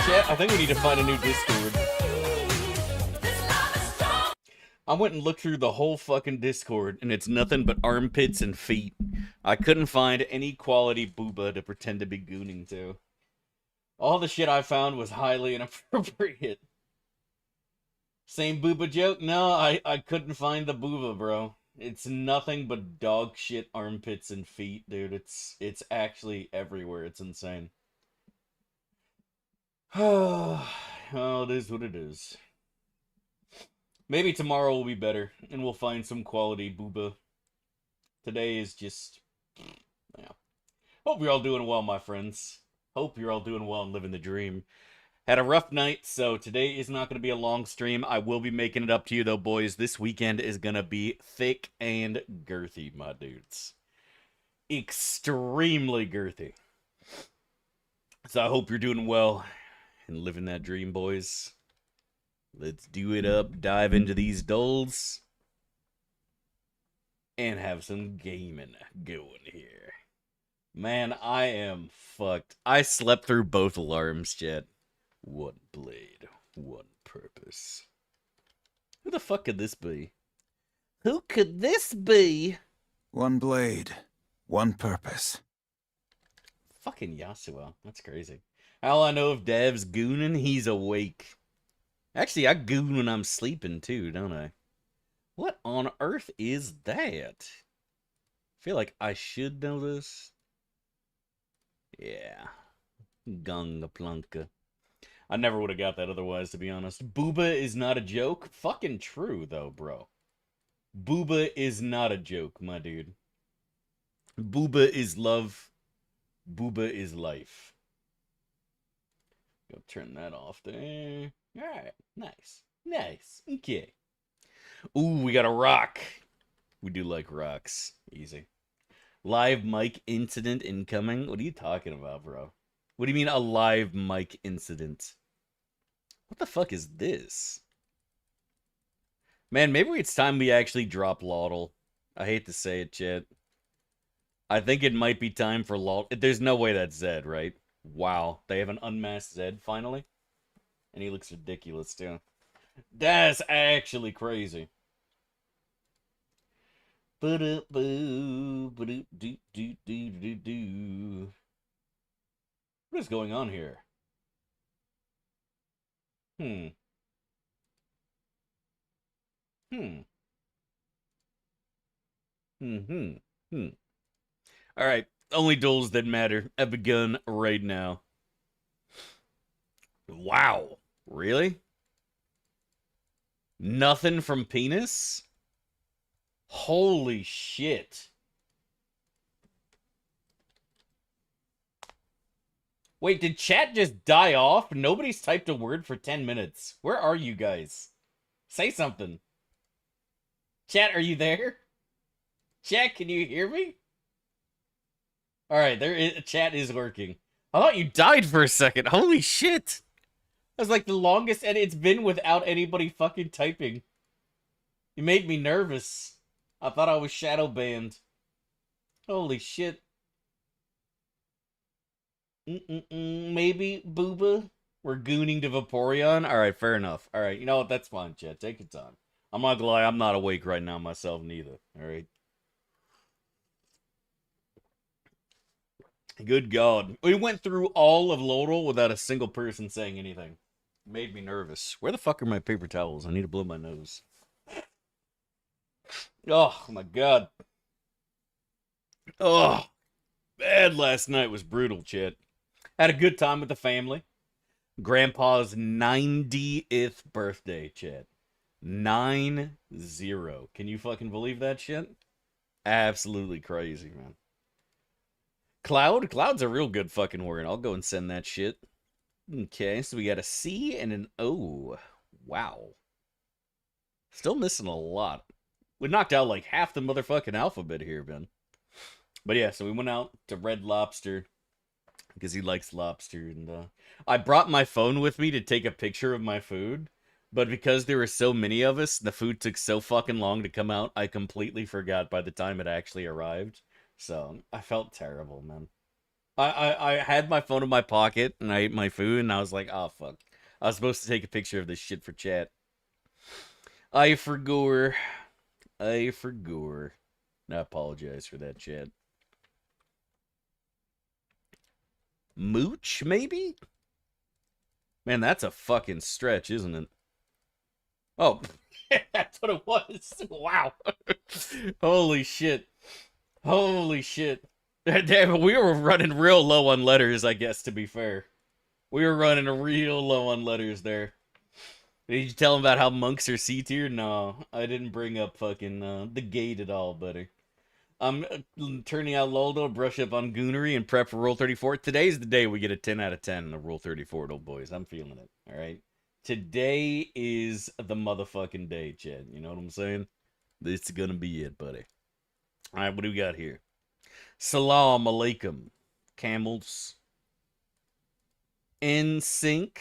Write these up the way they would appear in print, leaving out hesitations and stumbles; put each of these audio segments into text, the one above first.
Chat, I think we need to find a new Discord. I went and looked through the whole fucking Discord, and it's nothing but armpits and feet. I couldn't find any quality booba to pretend to be gooning to. All the shit I found was highly inappropriate. Same booba joke? No, I couldn't find the booba, bro. It's nothing but dog shit armpits and feet, dude. It's actually everywhere. It's insane. Well, it is what it is. Maybe tomorrow will be better, and we'll find some quality booba. Today is just... yeah. Hope you're all doing well, my friends. Hope you're all doing well and living the dream. Had a rough night, so today is not going to be a long stream. I will be making it up to you, though, boys. This weekend is going to be thick and girthy, my dudes. Extremely girthy. So I hope you're doing well and living that dream, boys. Let's do it up, dive into these dulls, and have some gaming going here. Man, I am fucked. I slept through both alarms, chat. One blade, one purpose. Who the fuck could this be? Who could this be? One blade, one purpose. Fucking Yasuo. That's crazy. All I know if Dev's gooning, he's awake. Actually, I goon when I'm sleeping too, don't I? What on earth is that? I feel like I should know this. Yeah. Gunga plunka. I never would have got that otherwise, to be honest. Booba is not a joke? Fucking true, though, bro. Booba is not a joke, my dude. Booba is love. Booba is life. Go turn that off there. Alright, nice. Nice. Okay. Ooh, we got a rock. We do like rocks. Easy. Live mic incident incoming? What are you talking about, bro? What do you mean a live mic incident? What the fuck is this? Man, maybe it's time we actually drop Laudel. I hate to say it, chat. I think it might be time for Laudel. There's no way that's Zed, right? Wow. They have an unmasked Zed, finally? And he looks ridiculous, too. That's actually crazy. What is going on here? Hmm. Alright, only duels that matter have begun right now. Wow. Really? Nothing from penis? Holy shit. Wait, did chat just die off? Nobody's typed a word for 10 minutes. Where are you guys? Say something. Chat, are you there? Chat, can you hear me? Alright, chat is working. I thought you died for a second. Holy shit. That was like the longest, and it's been without anybody fucking typing. You made me nervous. I thought I was shadow banned. Holy shit. Maybe, Booba? We're gooning to Vaporeon? Alright, fair enough. Alright, you know what? That's fine, chat. Take your time. I'm not gonna lie, I'm not awake right now myself neither. Alright? Good God. We went through all of Laurel without a single person saying anything. Made me nervous. Where the fuck are my paper towels? I need to blow my nose. Oh, my God. Oh, bad last night was brutal, chat. Had a good time with the family. Grandpa's 90th birthday, chat. 9-0. Can you fucking believe that shit? Absolutely crazy, man. Cloud's a real good fucking word. I'll go and send that shit. Okay, so we got a C and an O. Wow. Still missing a lot. We knocked out like half the motherfucking alphabet here, Ben. But yeah, so we went out to Red Lobster because he likes lobster. And I brought my phone with me to take a picture of my food. But because there were so many of us, the food took so fucking long to come out, I completely forgot by the time it actually arrived. So I felt terrible, man. I had my phone in my pocket and I ate my food and I was like, oh fuck. I was supposed to take a picture of this shit for chat. I forgot. I forgot. I apologize for that, chat. Mooch, maybe? Man, that's a fucking stretch, isn't it? Oh, that's what it was. Wow. Holy shit. Holy shit. Damn, we were running real low on letters, I guess, to be fair. We were running real low on letters there. Did you tell him about how monks are C tier? No, I didn't bring up fucking the gate at all, buddy. I'm turning out Loldo, brush up on Goonery, and prep for Rule 34. Today's the day we get a 10 out of 10 in the Rule 34, old boys. I'm feeling it, all right? Today is the motherfucking day, Chad. You know what I'm saying? This is gonna be it, buddy. All right, what do we got here? Salam alaikum. Camels. In sync.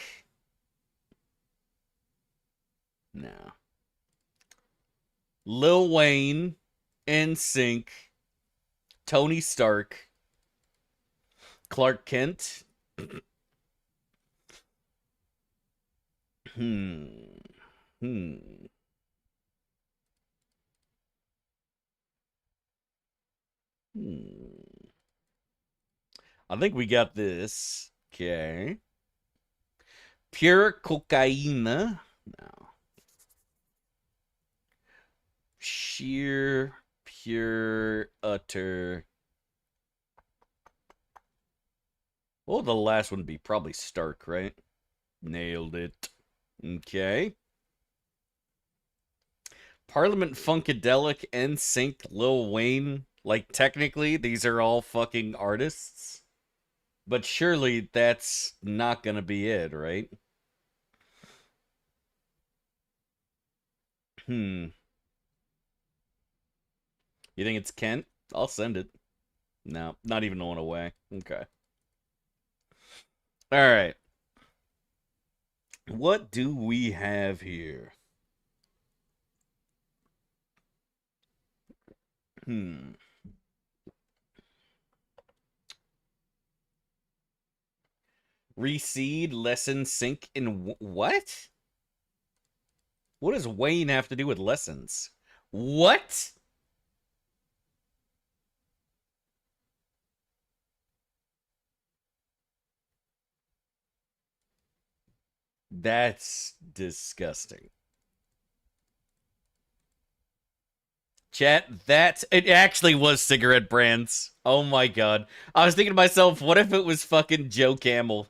No. Lil Wayne. In sync. Tony Stark. Clark Kent. Hmm. Hmm. Hmm. I think we got this. Okay. Pure cocaine. No. Sheer, pure, utter. Well, the last one would be probably Stark, right? Nailed it. Okay. Parliament Funkadelic, NSYNC, Lil Wayne. Like, technically, these are all fucking artists. But surely that's not gonna be it, right? Hmm. You think it's Kent? I'll send it. No, not even one away. Okay. All right. What do we have here? Hmm. Reseed, lesson, sync, in what? What does Wayne have to do with lessons? What? That's disgusting. Chat, it actually was cigarette brands. Oh my god. I was thinking to myself, what if it was fucking Joe Camel?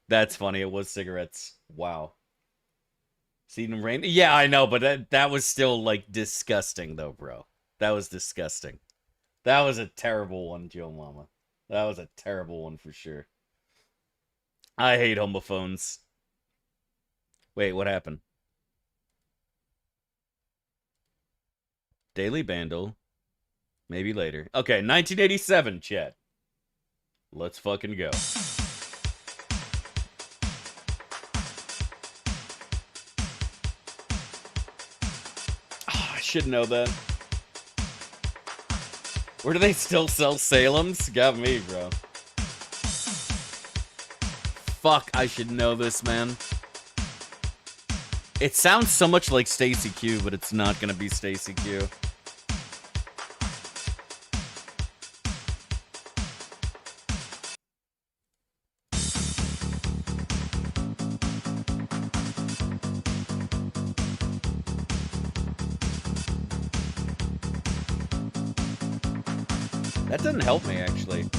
That's funny, it was cigarettes. Wow. Seed and rain? Yeah, I know, but that was still like disgusting though, bro. That was disgusting. That was a terrible one, Joe Mama. That was a terrible one for sure. I hate homophones. Wait, what happened? Daily Bandle. Maybe later. Okay, 1987, chat. Let's fucking go. Oh, I should know that. Where do they still sell Salem's? Got me, bro. Fuck, I should know this, man. It sounds so much like Stacy Q, but it's not gonna be Stacy Q. That doesn't help me, actually.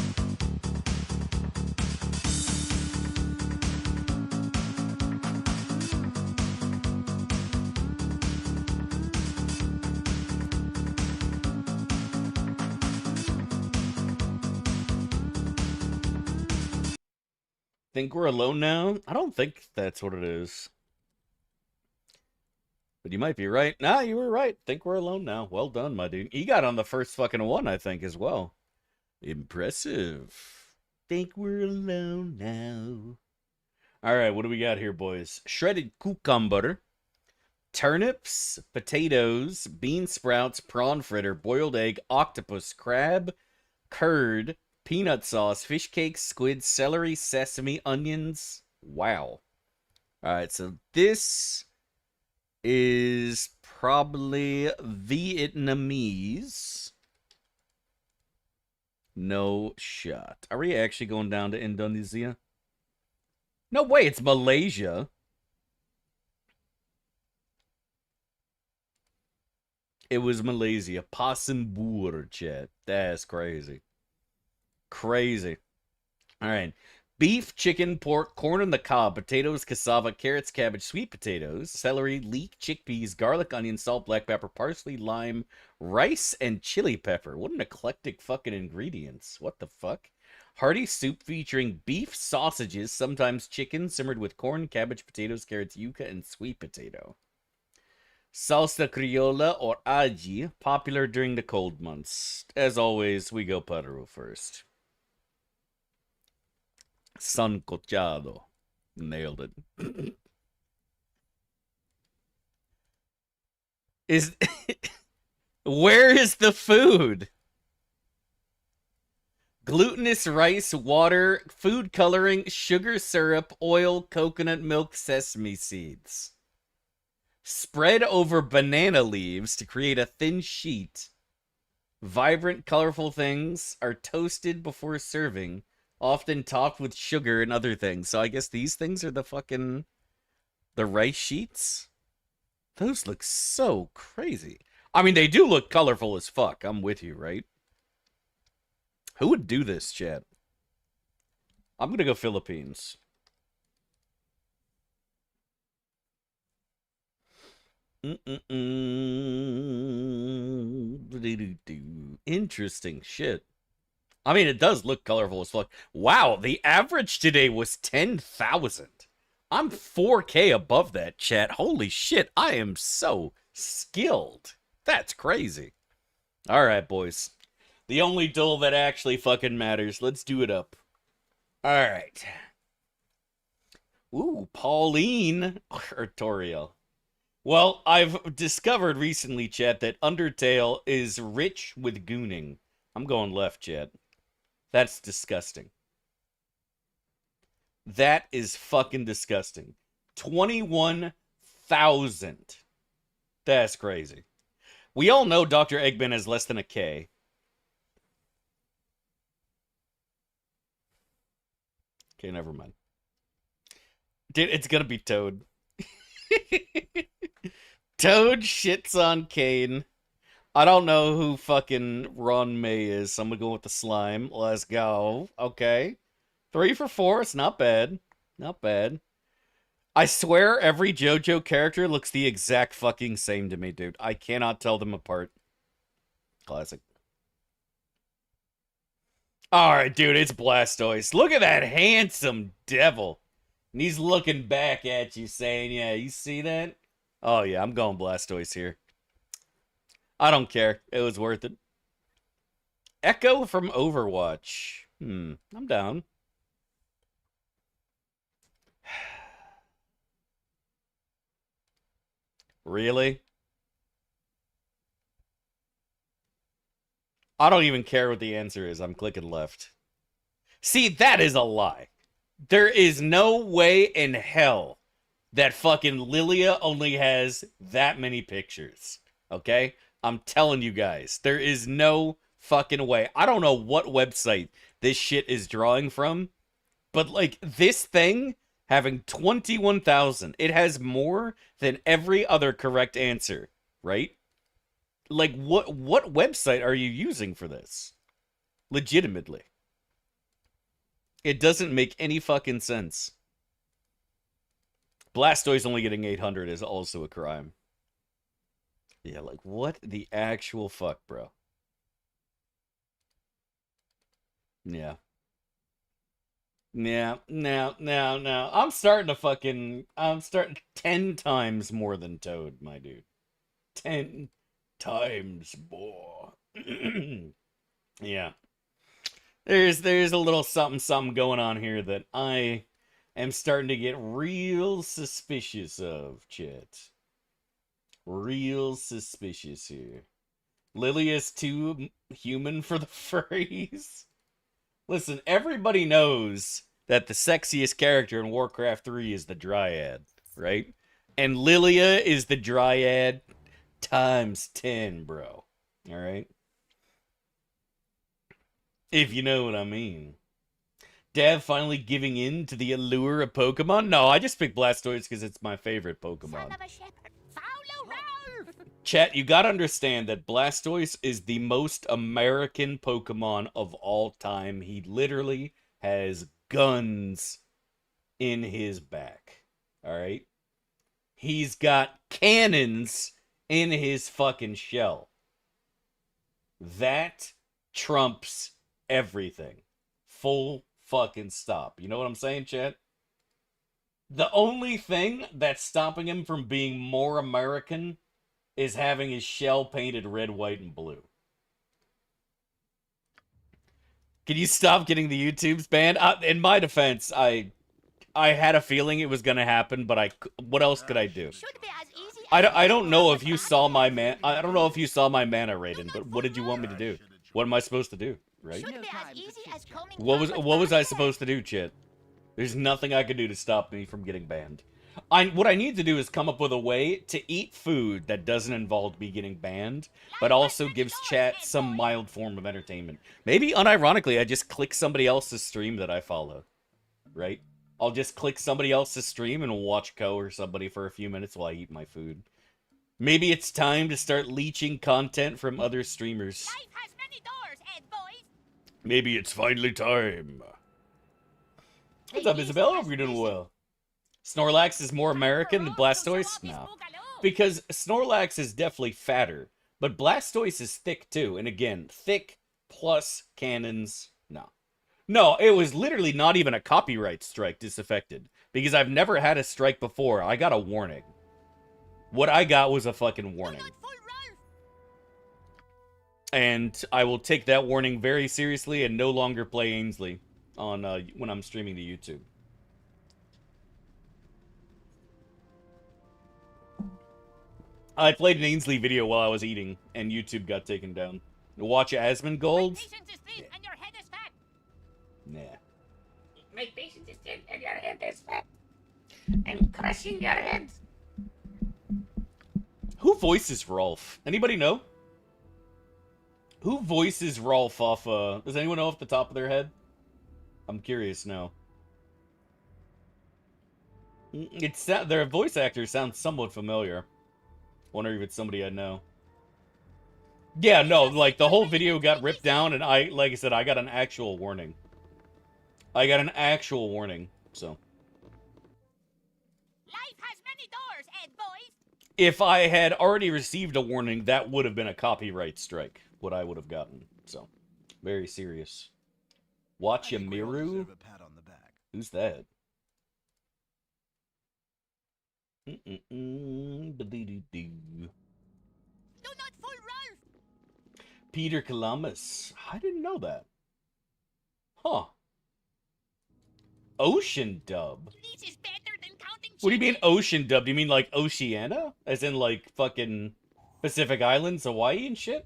Think we're alone now? I don't think that's what it is. But you might be right. Nah, you were right. Think we're alone now. Well done, my dude. He got on the first fucking one, I think, as well. Impressive. Think we're alone now. All right, what do we got here, boys? Shredded cucumber, turnips, potatoes, bean sprouts, prawn fritter, boiled egg, octopus, crab, curd, peanut sauce, fish cakes, squid, celery, sesame, onions. Wow. Alright, so this is probably Vietnamese. No shot. Are we actually going down to Indonesia? No way, it's Malaysia. It was Malaysia. Pasembur, chat. That's crazy. Crazy. All right. Beef, chicken, pork, corn on the cob, potatoes, cassava, carrots, cabbage, sweet potatoes, celery, leek, chickpeas, garlic, onion, salt, black pepper, parsley, lime, rice, and chili pepper. What an eclectic fucking ingredients. What the fuck? Hearty soup featuring beef, sausages, sometimes chicken, simmered with corn, cabbage, potatoes, carrots, yuca, and sweet potato. Salsa criolla or aji, popular during the cold months. As always, we go Peru first. Sancochado. Nailed it. Is where is the food? Glutinous rice, water, food coloring, sugar syrup, oil, coconut milk, sesame seeds. Spread over banana leaves to create a thin sheet. Vibrant, colorful things are toasted before serving, often topped with sugar and other things. So I guess these things are the rice sheets? Those look so crazy. I mean, they do look colorful as fuck. I'm with you, right? Who would do this, chat? I'm gonna go Philippines. Interesting shit. I mean, it does look colorful as fuck. Wow, the average today was 10,000. I'm 4K above that, chat. Holy shit, I am so skilled. That's crazy. All right, boys. The only duel that actually fucking matters. Let's do it up. All right. Ooh, Pauline Artorial. Well, I've discovered recently, chat, that Undertale is rich with gooning. I'm going left, chat. That's disgusting. That is fucking disgusting. 21,000. That's crazy. We all know Dr. Eggman has less than a K. Okay, never mind. Dude, it's gonna be Toad. Toad shits on Kane. I don't know who fucking Ron May is, so I'm gonna go with the slime. Let's go. Okay. 3 for 4. It's not bad. Not bad. I swear every JoJo character looks the exact fucking same to me, dude. I cannot tell them apart. Classic. Alright, dude, it's Blastoise. Look at that handsome devil. And he's looking back at you saying, yeah, you see that? Oh, yeah, I'm going Blastoise here. I don't care. It was worth it. Echo from Overwatch. I'm down. Really? I don't even care what the answer is. I'm clicking left. See, that is a lie. There is no way in hell that fucking Lilia only has that many pictures. Okay? I'm telling you guys, there is no fucking way. I don't know what website this shit is drawing from, but like this thing having 21,000, it has more than every other correct answer, right? Like what website are you using for this? Legitimately. It doesn't make any fucking sense. Blastoise only getting 800 is also a crime. Yeah, like, what the actual fuck, bro? Yeah. Yeah, no. I'm starting 10 times more than Toad, my dude. 10 times more. Yeah. There's a little something going on here that I am starting to get real suspicious of, chat. Real suspicious here. Lily is too human for the furries. Listen, everybody knows that the sexiest character in Warcraft 3 is the Dryad, right? And Lilia is the Dryad times 10, bro. All right? If you know what I mean. Dev finally giving in to the allure of Pokemon? No, I just picked Blastoise because it's my favorite Pokemon. Chat, you gotta understand that Blastoise is the most American Pokemon of all time. He literally has guns in his back. Alright? He's got cannons in his fucking shell. That trumps everything. Full fucking stop. You know what I'm saying, chat? The only thing that's stopping him from being more American is having his shell painted red, white, and blue. Can you stop getting the YouTubes banned? In my defense, I had a feeling it was gonna happen, but what else could I do? I don't know if you saw my I don't know if you saw my mana, Raiden, but what did you want me to do? What am I supposed to do, right? What was I supposed to do, Chit? There's nothing I could do to stop me from getting banned. What I need to do is come up with a way to eat food that doesn't involve me getting banned, but also gives chat some mild form of entertainment. Maybe, unironically, I just click somebody else's stream that I follow, right? I'll just click somebody else's stream and watch Ko or somebody for a few minutes while I eat my food. Maybe it's time to start leeching content from other streamers. Life has many doors, Ed boys. Maybe it's finally time. What's up, Isabel? Hope you're doing well. Snorlax is more American than Blastoise? No. Because Snorlax is definitely fatter, but Blastoise is thick too. And again, thick plus cannons, no. No, it was literally not even a copyright strike disaffected. Because I've never had a strike before. I got a warning. What I got was a fucking warning. And I will take that warning very seriously and no longer play Ainsley on when I'm streaming to YouTube. I played an Ainsley video while I was eating, and YouTube got taken down. Watch Asmongold? My patience is thin and your head is fat. Nah. My patience is thin and your head is fat. I'm crushing your head. Who voices Rolf? Anybody know? Who voices Rolf off, does anyone know off the top of their head? I'm curious now. Their voice actor sounds somewhat familiar. Wonder if it's somebody I know. Yeah, no, like, the whole video got ripped down, and like I said, I got an actual warning. I got an actual warning, so. Life has many doors, Ed boys. If I had already received a warning, that would have been a copyright strike, what I would have gotten, so. Very serious. Watch Yamiru? Who's that? Do not fool Rolf. Peter Columbus. I didn't know that. Huh. Ocean dub. This is better than counting. What do you mean ocean dub? Do you mean like Oceania? As in like fucking Pacific Islands, Hawaii and shit?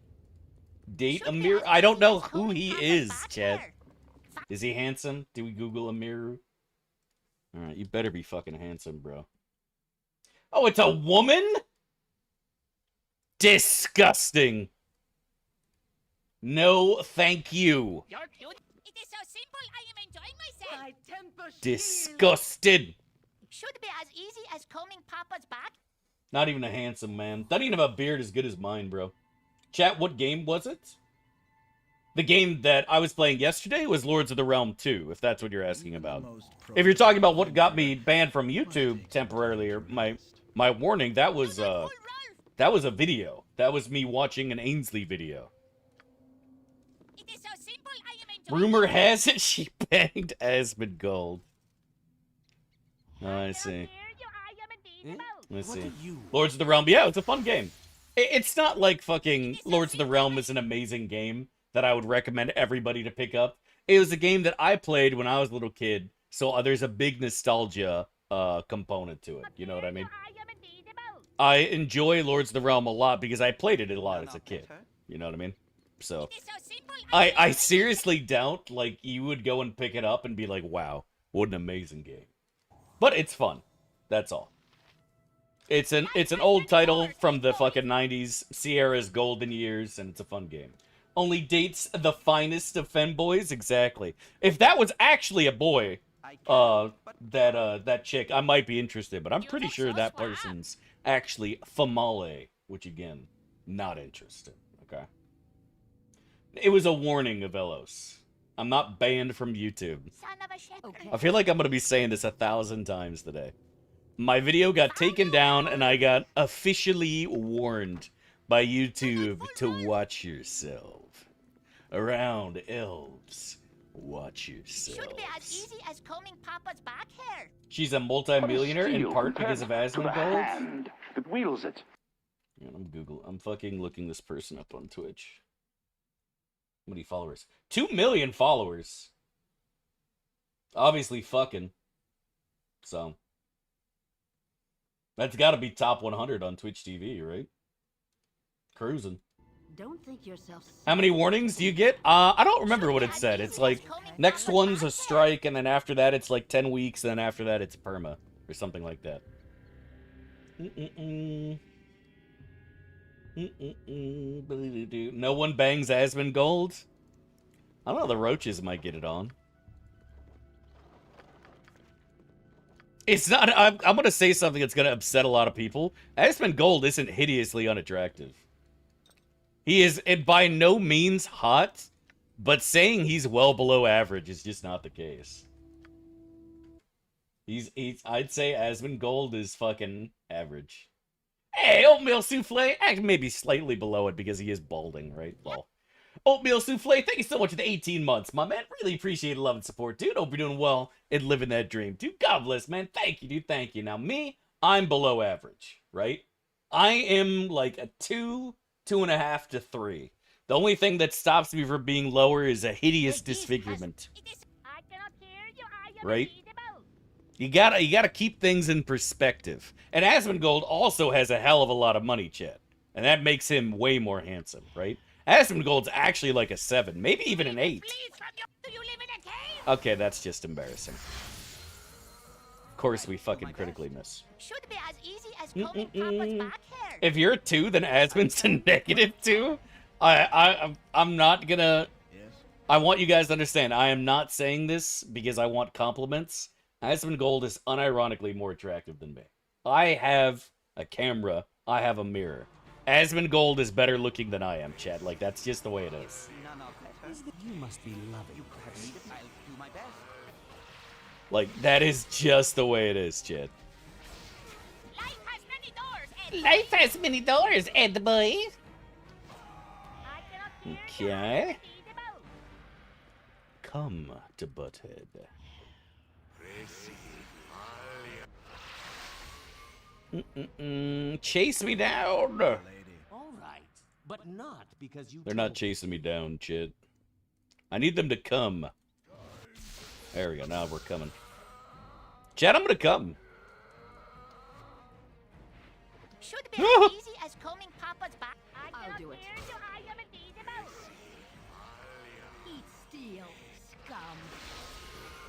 Date Amir? I don't know who he is, Chad. Is he handsome? Do we Google Amiru? Alright, you better be fucking handsome, bro. Oh, it's a woman? Disgusting. No, thank you. You're cute. It is so simple. I am enjoying myself. My temper Disgusted. Should be as easy as combing Papa's back. Not even a handsome man. Doesn't even have a beard as good as mine, bro. Chat, what game was it? The game that I was playing yesterday was Lords of the Realm 2, if that's what you're asking about. If you're talking about what got me banned from YouTube temporarily, or my warning, that was a video. That was me watching an Ainsley video. It is so simple. I am enjoying Rumor has it she banged Asmongold. I see. Let's see. Lords of the Realm. Yeah, it's a fun game. It's not like fucking Lords of the Realm is an amazing game that I would recommend everybody to pick up. It was a game that I played when I was a little kid, so there's a big nostalgia component to it. You know what I mean? I enjoy Lords of the Realm a lot because I played it a lot as a kid. You know what I mean? So It is so simple, I seriously doubt like you would go and pick it up and be like, wow, what an amazing game. But it's fun. That's all. It's an old title from the fucking 90s, Sierra's golden years, and it's a fun game. Only dates the finest of femboys? Exactly. If that was actually a boy, that chick, I might be interested, but I'm pretty sure that person's actually female, which again, not interested, okay? It was a warning of Elos. I'm not banned from YouTube. Son of a shepherd. I feel like I'm gonna be saying this 1,000 times today. My video got taken down and I got officially warned by YouTube to watch yourself. Around elves, watch Should be as yourselves. easy as combing Papa's back hair. She's a multi-millionaire in part because of Asmongold. hand that wields it. Yeah, I'm fucking looking this person up on Twitch. How many followers? 2 million followers. Obviously fucking. So. That's gotta be top 100 on Twitch TV, right? Cruising. Don't think yourself. How many warnings do you get? I don't remember what it said. It's like, next one's a strike, and then after that it's like 10 weeks, and then after that it's perma. Or something like that. No one bangs Asmongold? I don't know, the roaches might get it on. It's not, I'm gonna say something that's gonna upset a lot of people. Asmongold isn't hideously unattractive. He is by no means hot, but saying he's well below average is just not the case. I'd say Asmongold is fucking average. Hey, oatmeal souffle, actually maybe slightly below it because he is balding, right? Well, oatmeal souffle, thank you so much for the 18 months, my man. Really appreciate the love and support, dude. Hope you're doing well and living that dream, dude. God bless, man. Thank you, dude. Thank you. Now, me, I'm below average, right? I am like a 2, 2.5 to 3. The only thing that stops me from being lower is a hideous disfigurement, I cannot hear you. I am right? unreadable. You gotta keep things in perspective. And Asmongold also has a hell of a lot of money, Chet. And that makes him way more handsome, right? Asmongold's actually like a 7, maybe even an 8. Please, do you live in a cave? Okay, that's just embarrassing. Of course, we fucking critically miss. Should be as easy as combing Papa's back hair. If you're a 2, then Asmon's a -2. I'm not gonna... I want you guys to understand, I am not saying this because I want compliments. Asmongold is unironically more attractive than me. I have a camera. I have a mirror. Asmongold is better looking than I am, Chad. Like, that's just the way it is. You must be loving. Like, that is just the way it is, Chad. Life has many doors, and Life has many doors, Ed boy. I cannot hear you. I am Okay. unreadable. Come to Butthead. Chase me down. All right, but not because you. They're not chasing me down, Chid. I need them to come. There we go. Now we're coming. Chad, I'm gonna come. Should be as easy as combing Papa's back. I I'll cannot do it. hear you. I am unreadable. Eat steel, scum.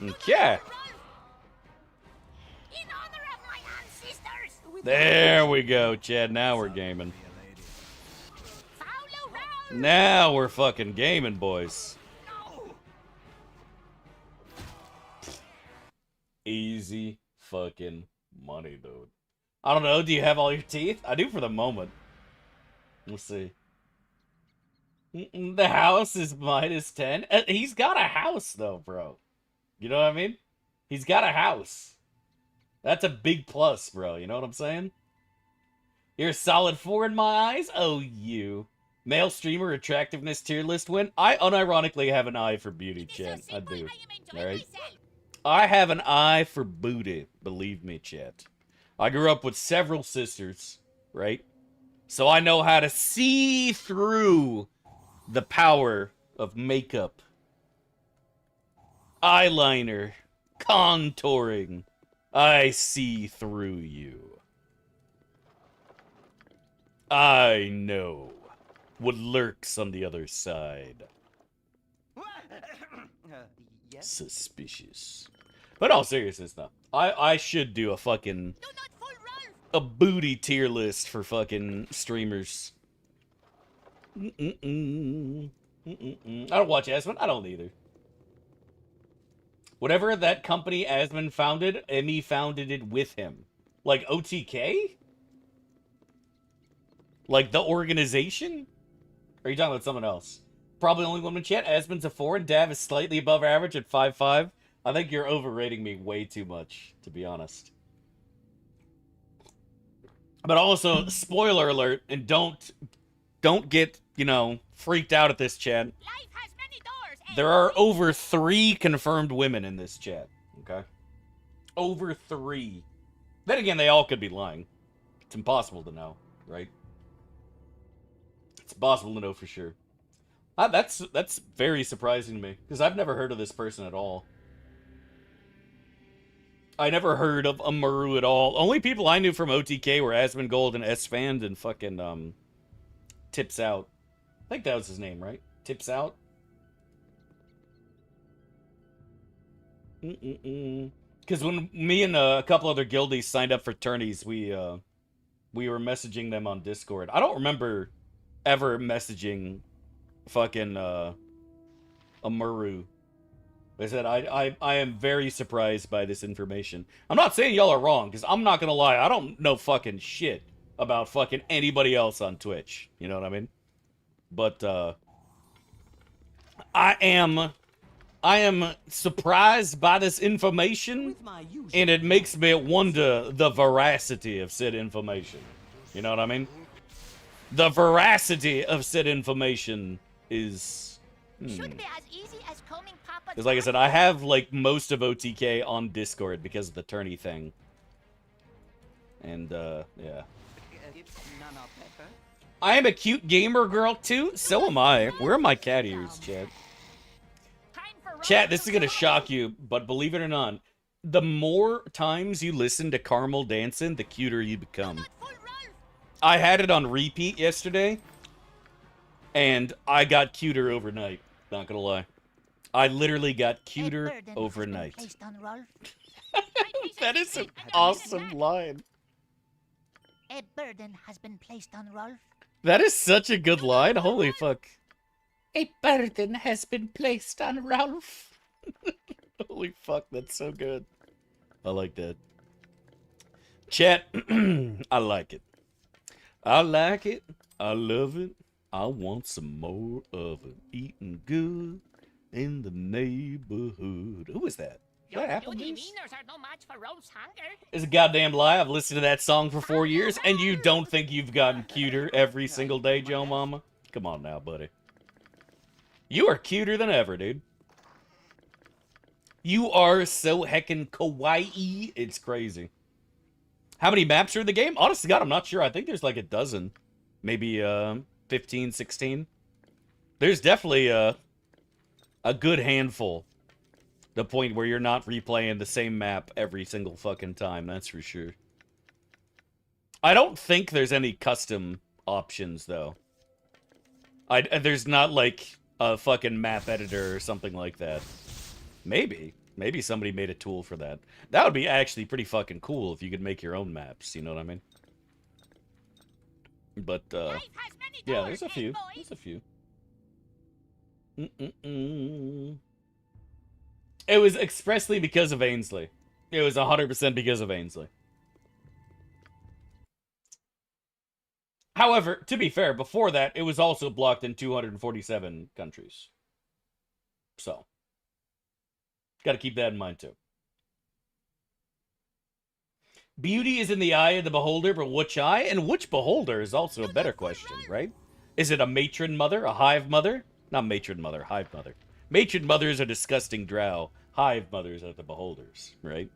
Okay. In honor of my ancestors. There we go, Chad. Now we're gaming. Follow round. Now we're fucking gaming, boys. No. Easy fucking money, dude. I don't know. Do you have all your teeth? I do for the moment. Let's see. The house is -10. He's got a house, though, bro. You know what I mean? He's got a house. That's a big plus, bro. You know what I'm saying? You're a solid 4 in my eyes? Oh, you. Male streamer attractiveness tier list win? I unironically have an eye for beauty, It is so Chet. I simple, do. I am enjoying Alright? myself. I have an eye for booty. Believe me, Chet. I grew up with several sisters, right? So I know how to see through the power of makeup, eyeliner, contouring. I see through you. I know what lurks on the other side. Yes? Suspicious. But in all seriousness, though, I should do a fucking Do not fool Rolf. a booty tier list for fucking streamers. I don't watch Asmon. I don't either. Whatever that company Asmon founded, Emmy founded it with him. Like OTK? Like the organization? Or are you talking about someone else? Probably only woman in chat. Asmon's a 4 and Dav is slightly above average at 5'5". I think you're overrating me way too much, to be honest. But also, spoiler alert, and don't get, you know, freaked out at this chat. Life has many doors. There are over 3 confirmed women in this chat, okay? Over 3. Then again, they all could be lying. It's impossible to know, right? It's impossible to know for sure. That's very surprising to me, because I've never heard of this person at all. I never heard of Amaru at all. Only people I knew from OTK were Asmongold and S-Fand and fucking, Tips Out. I think that was his name, right? Tips Out? Because when me and a couple other guildies signed up for tourneys, we were messaging them on Discord. I don't remember ever messaging fucking Amaru. I said I am very surprised by this information. I'm not saying y'all are wrong, because I'm not gonna lie, I don't know fucking shit about fucking anybody else on Twitch. You know what I mean? But I am surprised by this information, With my usual and it makes me wonder the veracity of said information. You know what I mean? The veracity of said information is... Should be as easy as combing Papa's Because like I said, I have like most of OTK on Discord because of the tourney thing. And yeah. It's none of pepper. I am a cute gamer girl too. So am I. Where are my cat ears, Chad? time for Rolf Chat, this to is gonna go. shock you, but believe it or not, the more times you listen to Carmel dancing, the cuter you become. Not fool Rolf. I had it on repeat yesterday, and I got cuter overnight. Not gonna lie. I literally got A cuter burden has been overnight. placed on Rolf. That is an awesome line. A burden has been placed on Rolf. That is such a good line. Holy fuck. A burden has been placed on Ralph. Holy fuck, that's so good. I like that. Chat, I like it. I like it. I love it. I want some more of it. Eating good in the neighborhood. Who is that? Is that You Applebee's? demeanors are no match for Rolf's hunger. It's a goddamn lie. I've listened to that song for 4 years, and you don't think you've gotten cuter every single day, Joe Mama? Come on now, buddy. You are cuter than ever, dude. You are so heckin' kawaii. It's crazy. How many maps are in the game? Honest to God, I'm not sure. I think there's like a dozen. Maybe 15, 16. There's definitely a good handful. The point where you're not replaying the same map every single fucking time, that's for sure. I don't think there's any custom options, though. There's not, like, a fucking map editor or something like that. Maybe. Maybe somebody made a tool for that. That would be actually pretty fucking cool if you could make your own maps, you know what I mean? But, Life has many yeah, doors, there's a eh, few. boy? There's a few. It was expressly because of Ainsley. It was 100% because of Ainsley. However, to be fair, before that, it was also blocked in 247 countries. So, got to keep that in mind, too. Beauty is in the eye of the beholder, but which eye and which beholder is also a better question, right? Is it a matron mother, a hive mother? Not matron mother, hive mother. Matron mothers are disgusting drow. Hive mothers are the beholders, right?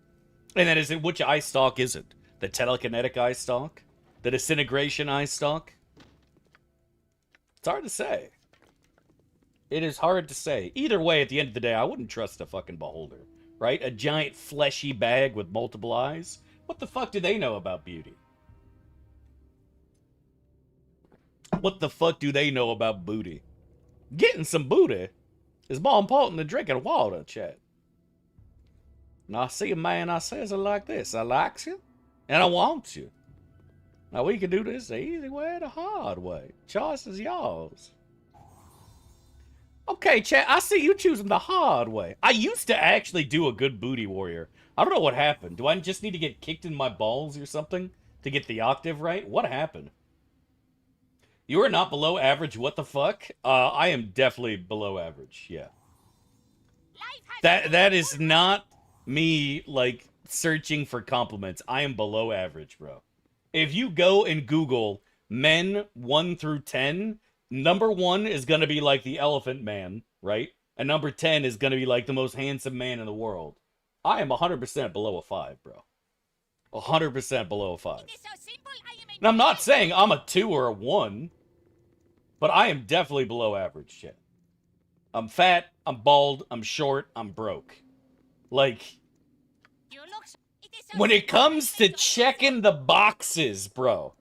And then is it, which eye stalk is it? The telekinetic eye stalk? The disintegration eye stalk? It's hard to say. It is hard to say. Either way, at the end of the day, I wouldn't trust a fucking beholder, right? A giant fleshy bag with multiple eyes? What the fuck do they know about beauty? What the fuck do they know about booty? Getting some booty is more important than drinking water, chat. Now I see a man, I says it like this. I likes you, and I want you. Now we can do this the easy way or the hard way. Choice is yours. Okay, chat, I see you choosing the hard way. I used to actually do a good booty warrior. I don't know what happened. Do I just need to get kicked in my balls or something to get the octave right? What happened? You are not below average, what the fuck? I am definitely below average, yeah. That is not me, like, searching for compliments. I am below average, bro. If you go and Google men 1 through 10, number 1 is going to be like the Elephant Man, right? And number 10 is going to be like the most handsome man in the world. I am 100% below a 5, bro. 100% below a 5. And I'm not saying I'm a 2 or a 1, but I am definitely below average shit. I'm fat, I'm bald, I'm short, I'm broke. Like, when it comes to checking the boxes, bro,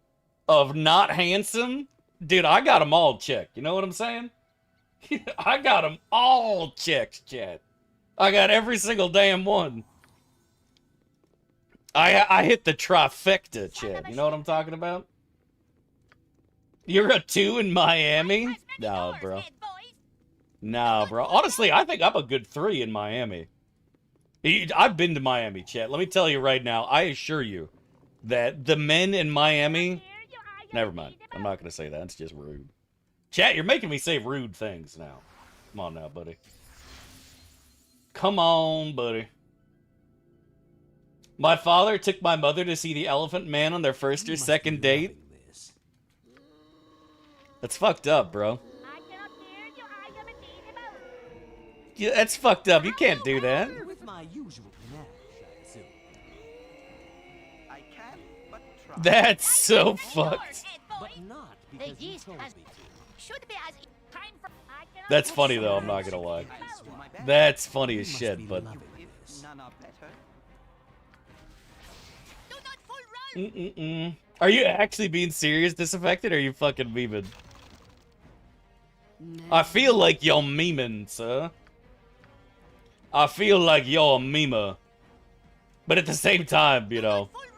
of not handsome, dude, I got them all checked. You know what I'm saying? I got them all checked, chat. I got every single damn one. I hit the trifecta, chat. You know what I'm talking about? You're a 2 in Miami? Nah, bro. Nah, bro. Honestly, I think I'm a good 3 in Miami. I've been to Miami, chat. Let me tell you right now, I assure you that the men in Miami... Never mind. I'm not going to say that. It's just rude. Chat, you're making me say rude things now. Come on now, buddy. Come on, buddy. My father took my mother to see the Elephant Man on their first or second date. That's fucked up, bro. Yeah, that's fucked up. You can't do that. With my usual panache, I assume. I can, but try. That's so fucked. But not because you told me to. Should be as time for. That's funny, though. I'm not gonna lie. I'll do my best. That's funny You as must shit, be but... loving If this. none are better. Do not full roll. Mm-mm-mm. Are you actually being serious, Disaffected, or are you fucking memeing? I feel like you're memeing, sir. I feel like you're a memer. But at the same time, you know... Full roll.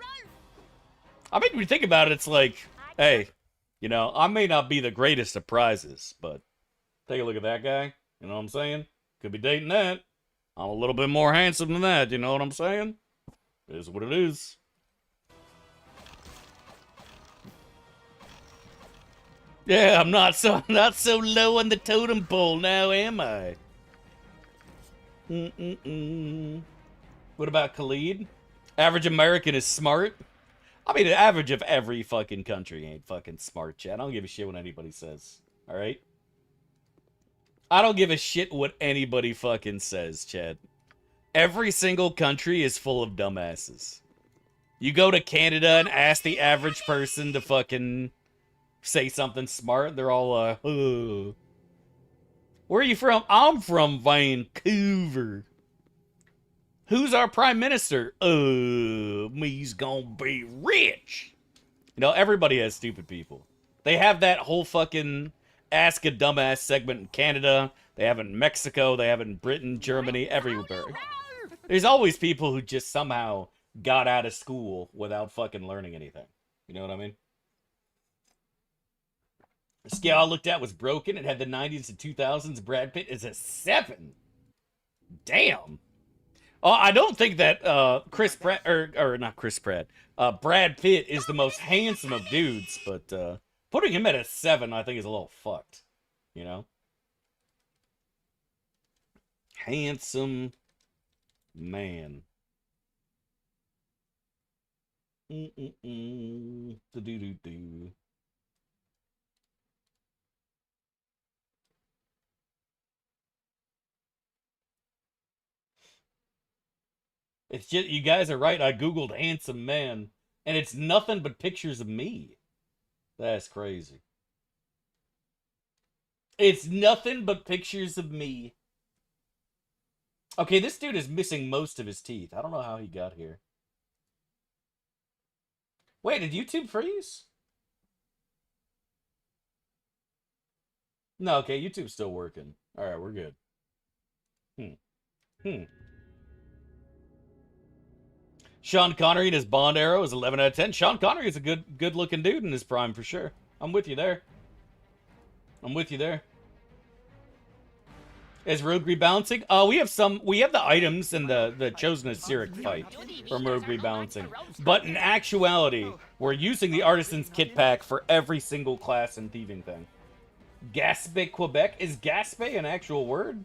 I mean, when you think about it, it's like, hey, you know, I may not be the greatest of prizes, but take a look at that guy. You know what I'm saying? Could be dating that. I'm a little bit more handsome than that. You know what I'm saying? It is what it is. Yeah, I'm not so low on the totem pole now, am I? What about Khalid? Average American is smart. I mean, the average of every fucking country ain't fucking smart, chat. I don't give a shit what anybody says. All right? I don't give a shit what anybody fucking says, chat. Every single country is full of dumbasses. You go to Canada and ask the average person to fucking say something smart, they're all Where are you from? I'm from Vancouver. Who's our prime minister? Me's gonna be rich. You know, everybody has stupid people. They have that whole fucking Ask a Dumbass segment in Canada. They have it in Mexico. They have it in Britain, Germany, everywhere. There's always people who just somehow got out of school without fucking learning anything. You know what I mean? The scale I looked at was broken. It had the 90s and 2000s. Brad Pitt is a 7. Damn. Oh, I don't think that Chris Pratt, or not Chris Pratt, Brad Pitt is the most handsome of dudes, but putting him at a 7, I think, is a little fucked. You know? Handsome man. Do-do-do-do. It's just, you guys are right. I Googled handsome man, and it's nothing but pictures of me. That's crazy. It's nothing but pictures of me. Okay, this dude is missing most of his teeth. I don't know how he got here. Wait, did YouTube freeze? No, okay, YouTube's still working. All right, we're good. Hmm. Sean Connery in his Bond arrow is 11 out of 10. Sean Connery is a good looking dude in his prime for sure. I'm with you there. I'm with you there. Is Rogue rebalancing? We have the items in the Chosen Assyric fight from Rogue rebalancing. But in actuality, we're using the Artisan's Kit Pack for every single class and thieving thing. Gaspé, Quebec? Is Gaspé an actual word?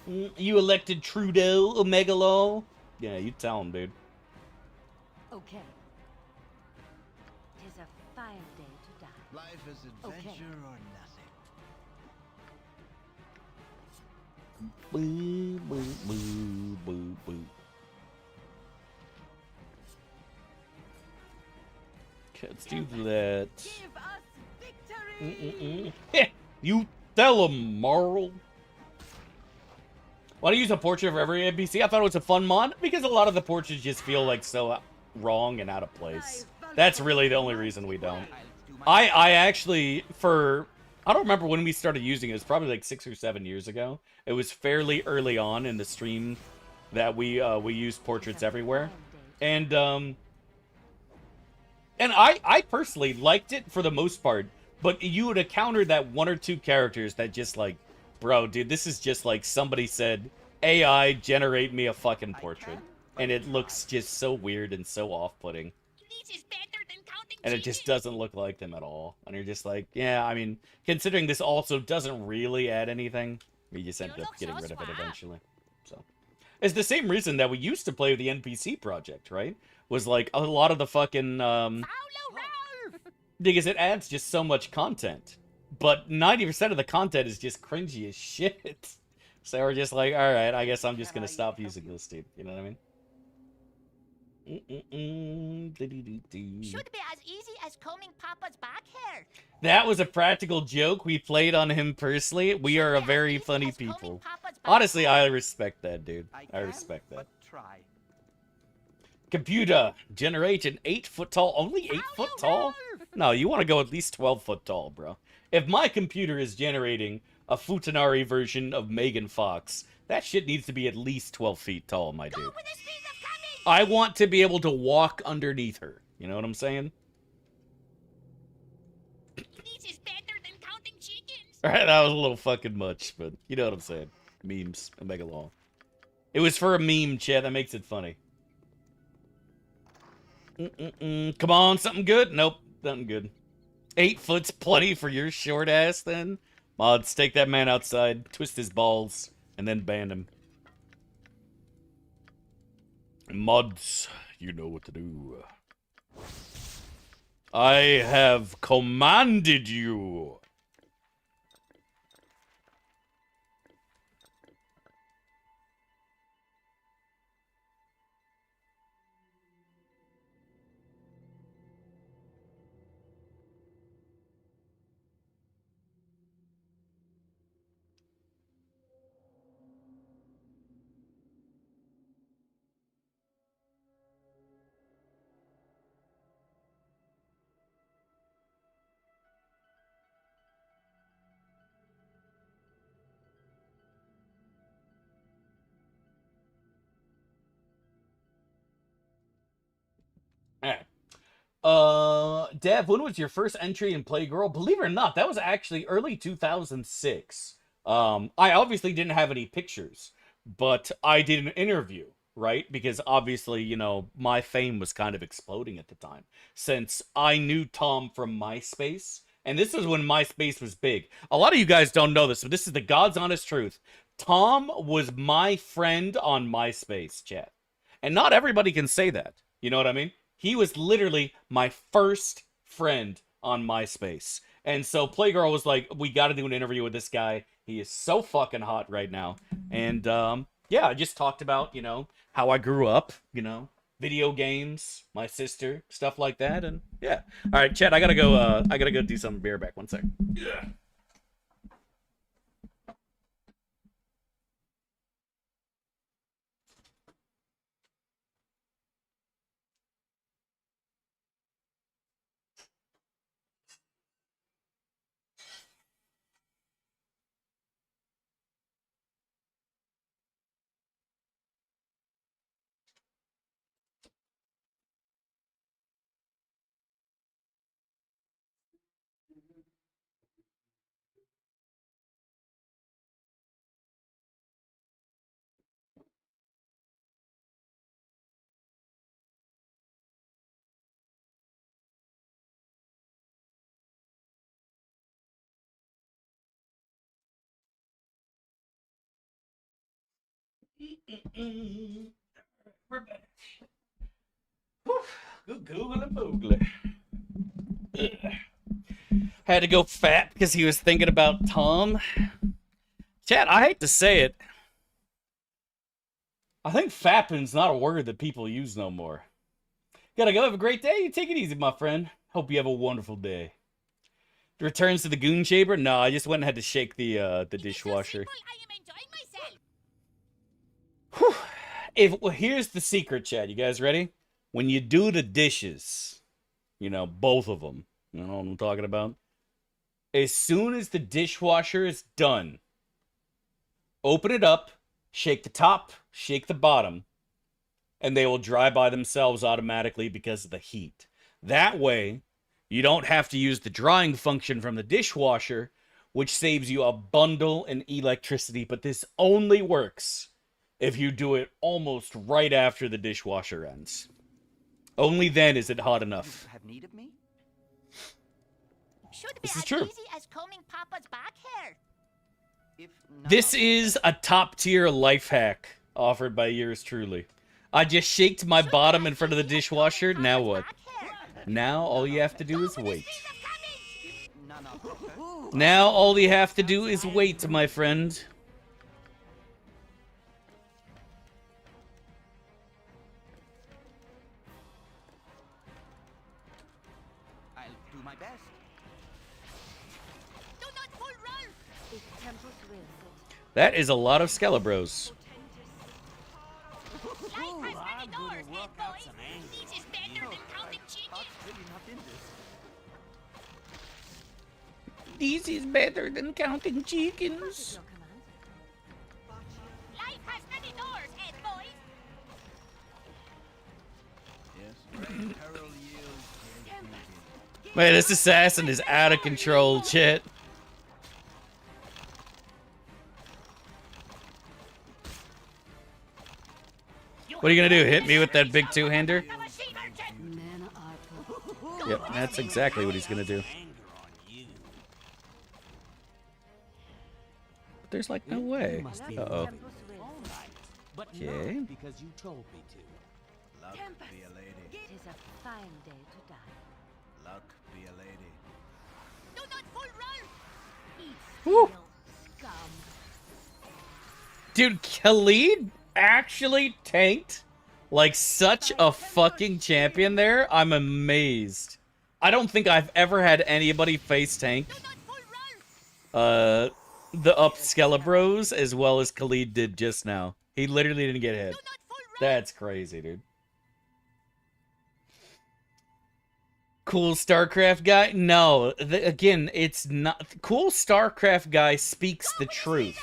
You elected Trudeau, Omega Law? Yeah, you tell him, dude. Okay. Tis a fine day to die. Life is adventure Okay. or nothing. Boo, boo, boo, boo, boo. Okay, let's do that. Give us victory! You tell him, Marl. Why do you use a portrait for every NPC? I thought it was a fun mod because a lot of the portraits just feel like so wrong and out of place. That's really the only reason we don't. I actually, I don't remember when we started using it. It was probably like 6 or 7 years ago. It was fairly early on in the stream that we used portraits everywhere. And I personally liked it for the most part, but you would encounter that 1 or 2 characters that just like, bro, dude, this is just like somebody said, AI, generate me a fucking portrait. And it looks just so weird and so off-putting. This is better than counting And it chickens. just doesn't look like them at all. And you're just like, yeah, I mean, considering this also doesn't really add anything, we just ended up getting rid of it eventually. So, it's the same reason that we used to play with the NPC project, right? Was like a lot of the fucking, Paulo Ralph! because it adds just so much content. But 90% of the content is just cringy as shit. So we're just like, alright, I guess I'm just gonna stop using this, dude. You know what I mean? Should be as easy as combing Papa's back hair. That was a practical joke. We played on him personally. We are a very funny people. Honestly, I respect that, dude. I respect that. But try. Computer, generate an 8-foot tall. Only 8 foot tall? No, you want to go at least 12 foot tall, bro. If my computer is generating a Futanari version of Megan Fox, that shit needs to be at least 12 feet tall, my dude. With the speed of coming! I want to be able to walk underneath her. You know what I'm saying? This is better than counting chickens. Alright, that was a little fucking much, but you know what I'm saying. Memes, Omega Law. It was for a meme, chat. That makes it funny. Come on, something good? Nope, nothing good. 8 foot's plenty for your short ass, then? Mods, take that man outside, twist his balls, and then ban him. Mods, you know what to do. I have commanded you. Alright. Dev, when was your first entry in Playgirl? Believe it or not, that was actually early 2006. I obviously didn't have any pictures, but I did an interview, right? Because obviously, you know, my fame was kind of exploding at the time. Since I knew Tom from MySpace, and this is when MySpace was big. A lot of you guys don't know this, but this is the God's honest truth. Tom was my friend on MySpace, chat. And not everybody can say that. You know what I mean? He was literally my first friend on MySpace. And so Playgirl was like, we got to do an interview with this guy. He is so fucking hot right now. And yeah, I just talked about, you know, how I grew up, you know, video games, my sister, stuff like that. And yeah. All right, Chad, I gotta go do some beer back. 1 sec. Yeah. We're back. Whew. Good Google and Boogly. Had to go fat because he was thinking about Tom. Chat, I hate to say it. I think fapping's not a word that people use no more. Gotta go. Have a great day. You take it easy, my friend. Hope you have a wonderful day. Returns to the goon chamber? No, I just went and had to shake the dishwasher. Whew. Well, here's the secret, Chad. You guys ready? When you do the dishes, you know, both of them. You know what I'm talking about? As soon as the dishwasher is done, open it up, shake the top, shake the bottom, and they will dry by themselves automatically because of the heat. That way, you don't have to use the drying function from the dishwasher, which saves you a bundle in electricity, but this only works if you do it almost right after the dishwasher ends. Only then is it hot enough. Have need of me? Should be This is as true. easy as combing Papa's back hair. If none This of- is a top-tier life hack offered by yours truly. I just shaked my bottom in front of the dishwasher. Now what? Now all you have to do is wait. None of them. Now all you have to do is wait, my friend. I'll do my best. Do not full roll. If temples will sit. That is a lot of Skelebros. Life has many I'm gonna doors, work head out boy. some angles. This is better than counting chickens. Pot's really not in this. This is better than counting What is chickens. your command? Life has many doors, head boy. Yes. Peril yields. Man, this assassin is out of control, chat. What are you gonna do? Hit me with that big two-hander? Men are for Yep, that's exactly what he's gonna do. Anger on you. But there's like no way. Must be Uh-oh. temples will All sit. right, but Okay. not because you told me to. Luck Tempest. be a lady. It is a fine day to die. Luck be a lady. Do not full roll. Eat Woo. steel, scum. Dude, Khalid actually tanked like such a fucking champion there. I'm amazed. I don't think I've ever had anybody face tank Do not full roll. the up Skelebros as well as Khalid did just now. He literally didn't get hit. Do not full roll. That's crazy, dude. Cool StarCraft guy? No, again, it's not. Cool StarCraft guy speaks the truth,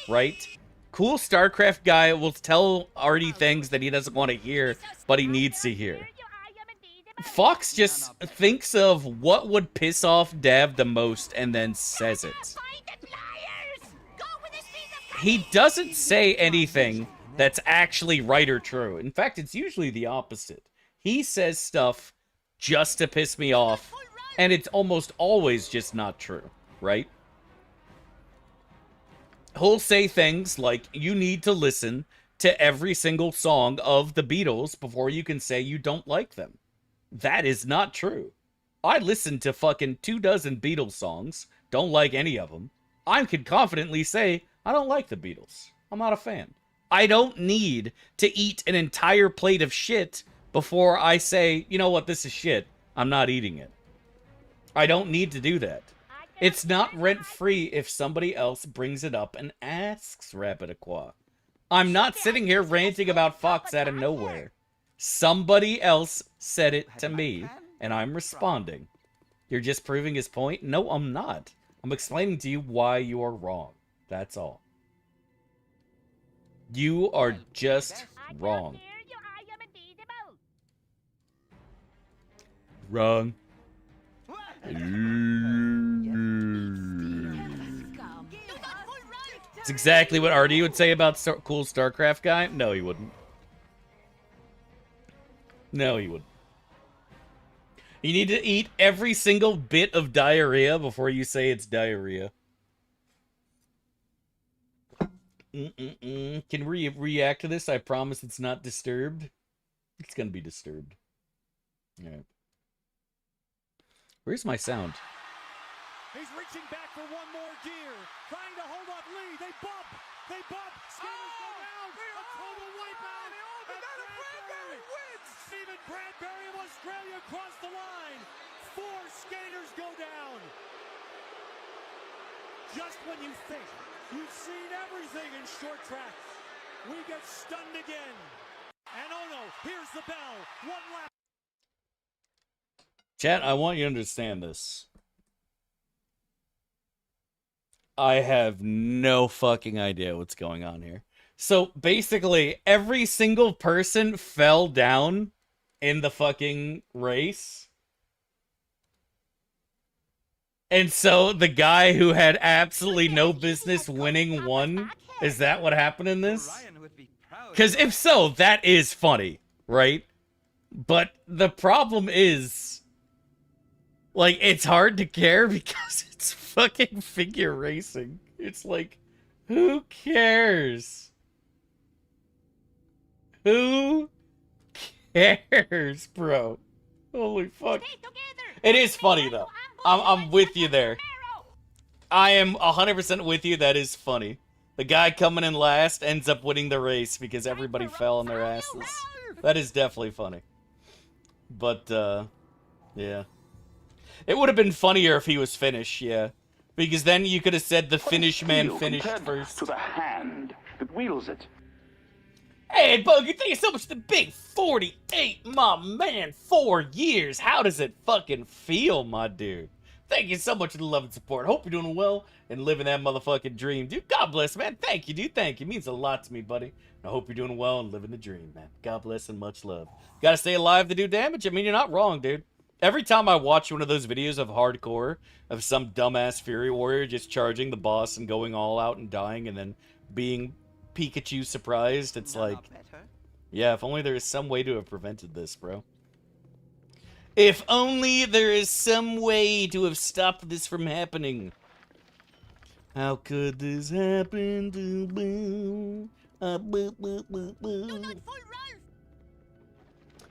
right? Cool StarCraft guy will tell Artie things that he doesn't want to hear, but he needs to hear. Fox just thinks of what would piss off Dav the most and then says it. He doesn't say anything that's actually right or true. In fact, it's usually the opposite. He says stuff just to piss me off, and it's almost always just not true, right? He'll say things like, you need to listen to every single song of the Beatles before you can say you don't like them. That is not true. I listened to fucking 24 Beatles songs, don't like any of them. I can confidently say, I don't like the Beatles. I'm not a fan. I don't need to eat an entire plate of shit before I say, you know what, this is shit. I'm not eating it. I don't need to do that. It's not rent-free if somebody else brings it up and asks Rapidaqua. I'm not sitting here ranting about Fox out of nowhere. Somebody else said it to me, and I'm responding. You're just proving his point? No, I'm not. I'm explaining to you why you are wrong. That's all. You are just wrong. Wrong. Scum. It's exactly what RD would say about cool StarCraft guy. No, he wouldn't. No, he wouldn't. You need to eat every single bit of diarrhea before you say it's diarrhea. Can we react to this? I promise it's not disturbed. It's gonna be disturbed. Alright. Where's my sound? He's reaching back for one more gear, trying to hold up Lee. They bump. They bump. Skaters go down. A total wipeout. And Bradbury wins. Stephen Bradbury of Australia crossed the line. 4 skaters go down. Just when you think you've seen everything in short track, we get stunned again. And oh no, here's the bell. One lap. Chat, I want you to understand this. I have no fucking idea what's going on here. So basically, every single person fell down in the fucking race. And so the guy who had absolutely no business winning won. Is that what happened in this? Because if so, that is funny, right? But the problem is, like, it's hard to care because it's fucking figure racing. It's like, who cares? Who cares, bro? Holy fuck. It is funny, though. I'm with you there. I am 100% with you. That is funny. The guy coming in last ends up winning the race because everybody fell on their asses. That is definitely funny. But, yeah. It would have been funnier if he was Finnish, yeah. Because then you could have said the Finnish man finished first. To the hand that wields it. Hey, Bogey, thank you so much for the big 48, my man. 4 years. How does it fucking feel, my dude? Thank you so much for the love and support. Hope you're doing well and living that motherfucking dream. Dude, God bless, man. Thank you, dude. Thank you. It means a lot to me, buddy. And I hope you're doing well and living the dream, man. God bless and much love. Gotta stay alive to do damage. I mean, you're not wrong, dude. Every time I watch one of those videos of hardcore, of some dumbass Fury Warrior just charging the boss and going all out and dying and then being Pikachu surprised, it's like, yeah, if only there is some way to have prevented this, bro. If only there is some way to have stopped this from happening. How could this happen to me?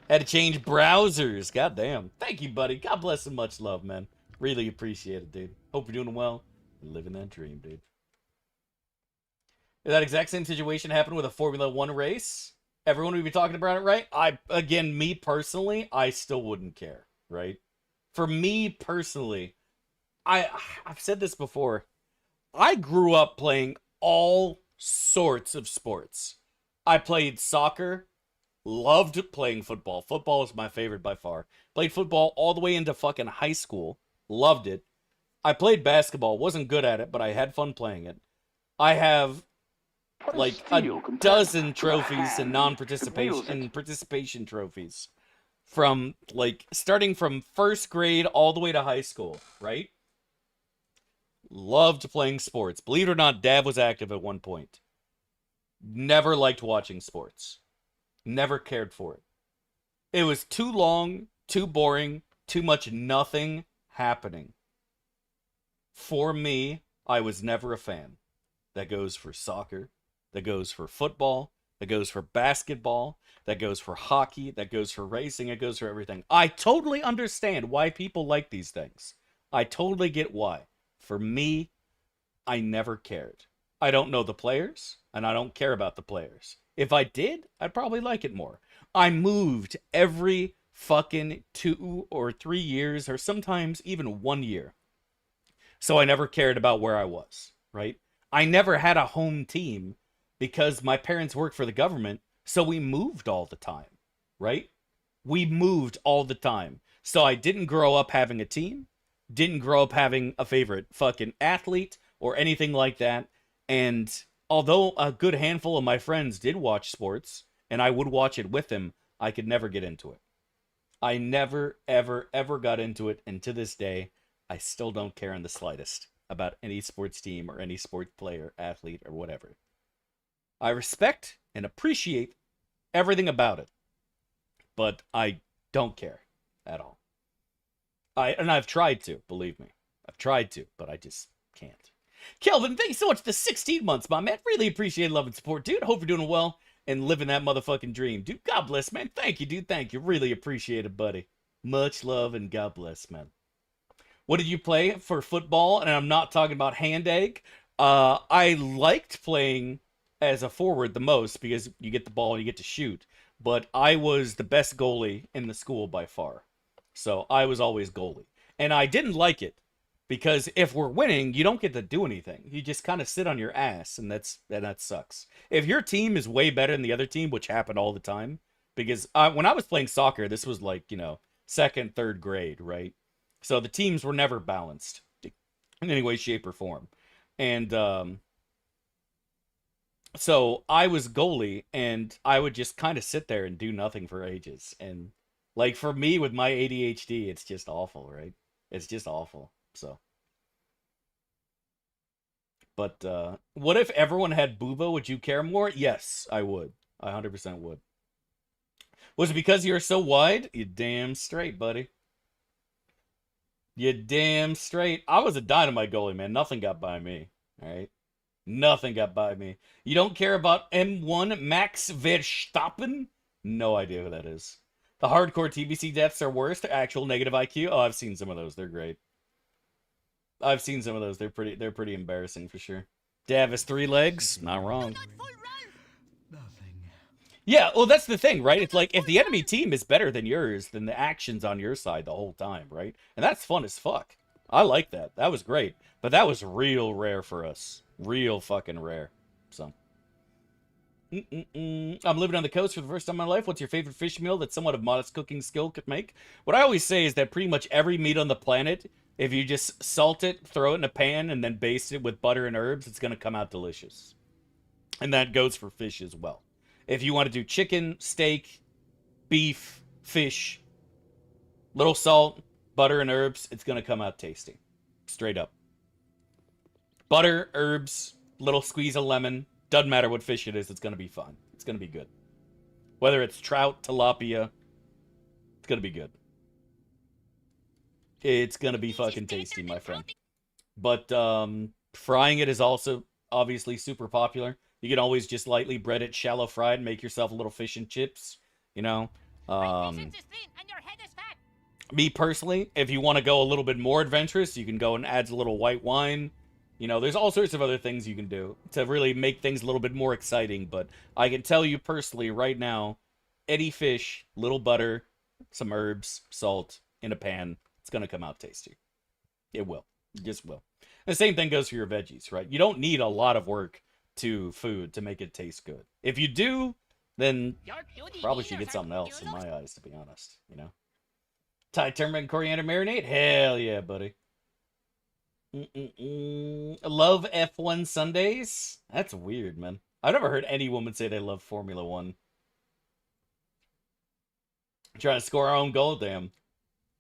Had to change browsers. God damn. Thank you, buddy. God bless and much love, man. Really appreciate it, dude. Hope you're doing well. Living that dream, dude. If that exact same situation happened with a Formula 1 race, everyone would be talking about it, right? Again, me personally, I still wouldn't care, right? For me personally, I've said this before. I grew up playing all sorts of sports. I played soccer, loved playing football. Football was my favorite by far. Played football all the way into fucking high school. Loved it. I played basketball. Wasn't good at it, but I had fun playing it. I have like a dozen trophies and participation trophies from like starting from first grade all the way to high school, right? Loved playing sports. Believe it or not, Dad was active at one point. Never liked watching sports. Never cared for it. It was too long, too boring, too much nothing happening. For me, I was never a fan. That goes for soccer. That goes for football. That goes for basketball. That goes for hockey. That goes for racing. It goes for everything. I totally understand why people like these things. I totally get why. For me, I never cared. I don't know the players, and I don't care about the players. If I did, I'd probably like it more. I moved every fucking 2 or 3 years, or sometimes even 1 year. So I never cared about where I was, right? I never had a home team because my parents worked for the government, so we moved all the time, right? We moved all the time. So I didn't grow up having a team, didn't grow up having a favorite fucking athlete or anything like that. And although a good handful of my friends did watch sports, and I would watch it with them, I could never get into it. I never, ever, ever got into it, and to this day, I still don't care in the slightest about any sports team or any sport player, athlete, or whatever. I respect and appreciate everything about it, but I don't care at all. I've tried to, believe me. I've tried to, but I just can't. Kelvin, thanks so much for the 16 months, my man. Really appreciate love and support, dude. Hope you're doing well and living that motherfucking dream. Dude, God bless, man. Thank you, dude. Thank you. Really appreciate it, buddy. Much love and God bless, man. What did you play for football? And I'm not talking about hand egg. I liked playing as a forward the most because you get the ball and you get to shoot. But I was the best goalie in the school by far. So I was always goalie. And I didn't like it because if we're winning, you don't get to do anything. You just kind of sit on your ass, and that sucks. If your team is way better than the other team, which happened all the time, because when I was playing soccer, this was like, second, third grade, right? So the teams were never balanced in any way, shape, or form. And so I was goalie, and I would just kind of sit there and do nothing for ages. And like for me with my ADHD, it's just awful, right? It's just awful. So, but what if everyone had Booba? Would you care more? Yes, I would. I 100% would. Was it because you're so wide? You damn straight, buddy. You damn straight. I was a dynamite goalie, man. Nothing got by me. All right. Nothing got by me. You don't care about M1 Max Verstappen? No idea who that is. The hardcore TBC deaths are worse. Actual negative IQ. Oh, I've seen some of those. They're great. I've seen some of those. They're pretty embarrassing for sure. Davis 3 legs. Not wrong. Yeah, well, that's the thing, right? It's like if the enemy team is better than yours, then the action's on your side the whole time, right? And that's fun as fuck. I like that. That was great. But that was real rare for us. Real fucking rare. So. I'm living on the coast for the first time in my life. What's your favorite fish meal that somewhat of modest cooking skill could make? What I always say is that pretty much every meat on the planet, if you just salt it, throw it in a pan, and then baste it with butter and herbs, it's going to come out delicious. And that goes for fish as well. If you want to do chicken, steak, beef, fish, little salt, butter, and herbs, it's going to come out tasty. Straight up. Butter, herbs, little squeeze of lemon. Doesn't matter what fish it is, it's going to be fun. It's going to be good. Whether it's trout, tilapia, it's going to be good. It's going to be fucking tasty, my friend. But frying it is also obviously super popular. You can always just lightly bread it, shallow fry it, and make yourself a little fish and chips, you know? Me personally, if you want to go a little bit more adventurous, you can go and add a little white wine. You know, there's all sorts of other things you can do to really make things a little bit more exciting. But I can tell you personally right now, any fish, little butter, some herbs, salt in a pan, it's going to come out tasty. It will. It just will. The same thing goes for your veggies, right? You don't need a lot of work to food to make it taste good. If you do, then probably should get something else in my eyes, to be honest, you know? Thai turmeric and coriander marinade? Hell yeah, buddy. Love F1 Sundays? That's weird, man. I've never heard any woman say they love Formula 1. Trying to score our own goal, damn.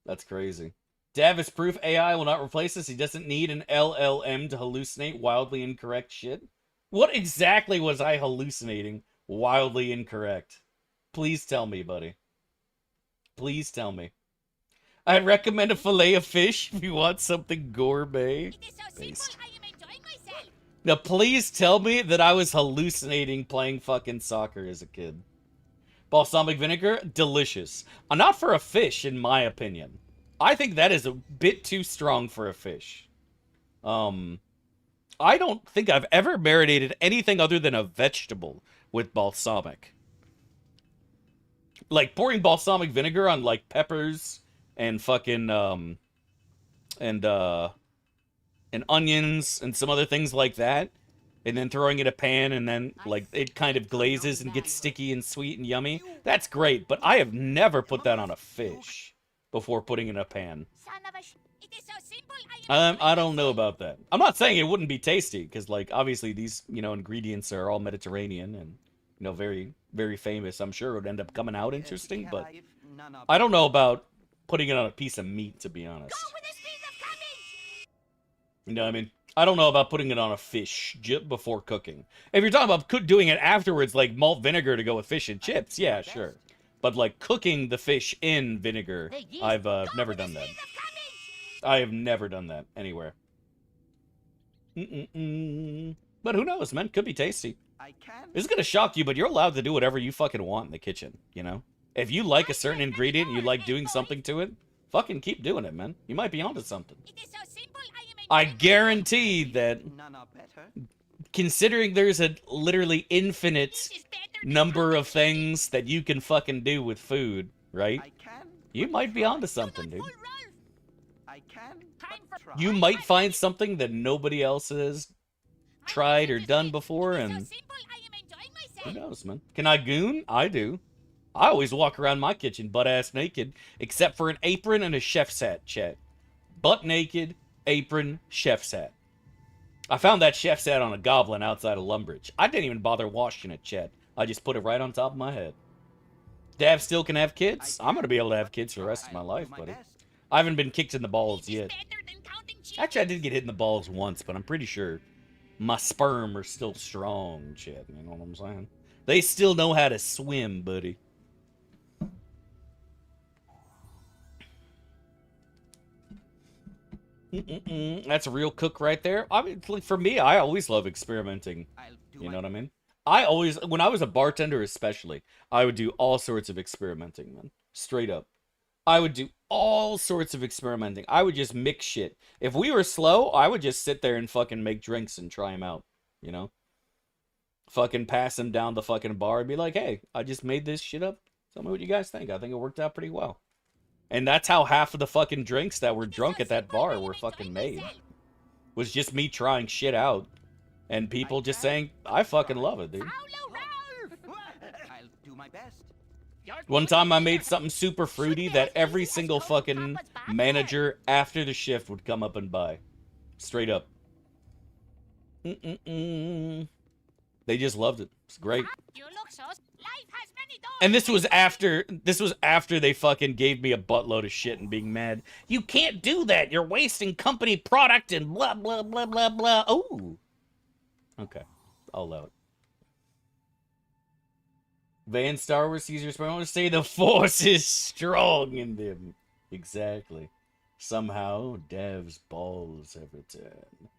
That's crazy. Davis proof AI will not replace us. He doesn't need an LLM to hallucinate wildly incorrect shit. What exactly was I hallucinating wildly incorrect? Please tell me, buddy. Please tell me. I'd recommend a fillet of fish if you want something gourmet. Now, please tell me that I was hallucinating playing fucking soccer as a kid. Balsamic vinegar, delicious. Not for a fish, in my opinion. I think that is a bit too strong for a fish. I don't think I've ever marinated anything other than a vegetable with balsamic. Like pouring balsamic vinegar on like peppers and fucking and onions and some other things like that, and then throwing it in a pan and then like it kind of glazes and gets sticky and sweet and yummy. That's great, but I have never put that on a fish before putting it in a pan. I don't know about that. I'm not saying it wouldn't be tasty, because like obviously these, you know, ingredients are all Mediterranean and, you know, very, very famous. I'm sure it would end up coming out interesting, but I don't know about putting it on a piece of meat, to be honest. You know what I mean? I don't know about putting it on a fish before cooking. If you're talking about doing it afterwards, like malt vinegar to go with fish and chips, yeah, sure. But like cooking the fish in vinegar, I've never done that. I have never done that anywhere. But who knows, man? Could be tasty. I can. It's gonna shock you, but you're allowed to do whatever you fucking want in the kitchen, you know? If you like a certain ingredient and you like doing something to it, fucking keep doing it, man. You might be onto something. It is so simple, I guarantee that, None are better. considering there's a literally infinite This is better than number of pounding cheese. things that you can fucking do with food, right? I can. You might be onto something, dude. Full Ralph. I can. Time but for- try. You might find something that nobody else has tried or done before, It is so and simple, I am enjoying who myself. knows, man? Can I goon? I do. I always walk around my kitchen butt-ass naked, except for an apron and a chef's hat, chat. Butt naked, apron, chef's hat. I found that chef's hat on a goblin outside of Lumbridge. I didn't even bother washing it, chat. I just put it right on top of my head. Dav still can have kids? I'm gonna be able to have kids for the rest of my I'll life, do my buddy. best. I haven't been kicked in the balls It is yet. better than counting cheese. Actually, I did get hit in the balls once, but I'm pretty sure my sperm are still strong, chat. You know what I'm saying? They still know how to swim, buddy. That's a real cook right there. I mean, like, for me, I always love experimenting. I'll do You my know what I mean? I always, when I was a bartender especially, I would do all sorts of experimenting, man. Straight up. I would do all sorts of experimenting. I would just mix shit. If we were slow, I would just sit there and fucking make drinks and try them out, you know? Fucking pass them down the fucking bar and be like, hey, I just made this shit up. Tell me what you guys think. I think it worked out pretty well. And that's how half of the fucking drinks that were drunk at that bar were fucking made. Was just me trying shit out. And people just saying, I fucking love it, dude. Paolo Ralph. I'll do my best. One time I made something super fruity that every single fucking manager after the shift would come up and buy. Straight up. They just loved it. It's great. You look so. Life has many doors. And this was after they fucking gave me a buttload of shit and being mad. You can't do that. You're wasting company product and blah blah blah blah blah. Oh. Okay. I'll allow it. Van Star Wars Caesar's I want to say the force is strong in them. Exactly. Somehow Dev's balls have returned.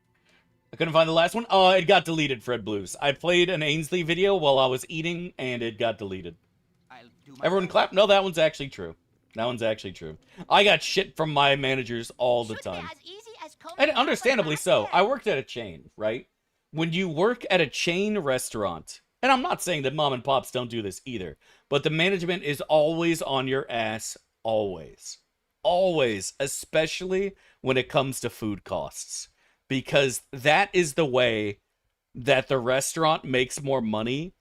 I couldn't find the last one. Oh, it got deleted, Fred Blues. I played an Ainsley video while I was eating, and it got deleted. I'll do my Everyone best. clap? No, that one's actually true. That one's actually true. I got shit from my managers all the Should be time. as easy as combing And Papa's understandably so. basket. I worked at a chain, right? When you work at a chain restaurant, and I'm not saying that mom and pops don't do this either, but the management is always on your ass, always. Always, especially when it comes to food costs. Because that is the way that the restaurant makes more money,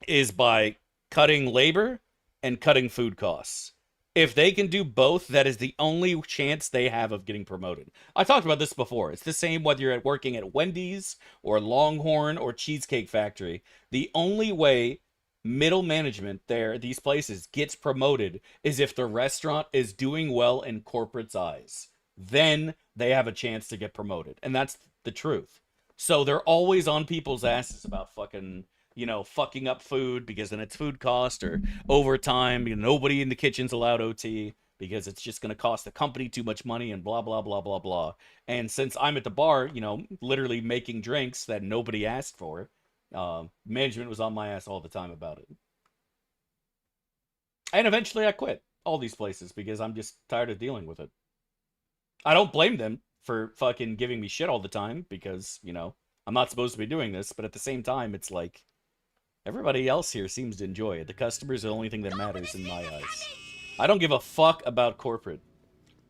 is by cutting labor and cutting food costs. If they can do both, that is the only chance they have of getting promoted. I talked about this before. It's the same whether you're working at Wendy's or Longhorn or Cheesecake Factory. The only way middle management there, these places, gets promoted is if the restaurant is doing well in corporate's eyes. Then they have a chance to get promoted. And that's the truth. So they're always on people's asses about fucking, fucking up food because then it's food cost or overtime. Nobody in the kitchen's allowed OT because it's just going to cost the company too much money and blah, blah, blah, blah, blah. And since I'm at the bar, literally making drinks that nobody asked for, management was on my ass all the time about it. And eventually I quit all these places because I'm just tired of dealing with it. I don't blame them for fucking giving me shit all the time because, I'm not supposed to be doing this, but at the same time, it's like, everybody else here seems to enjoy it. The customers are the only thing that matters in my eyes. I don't give a fuck about corporate.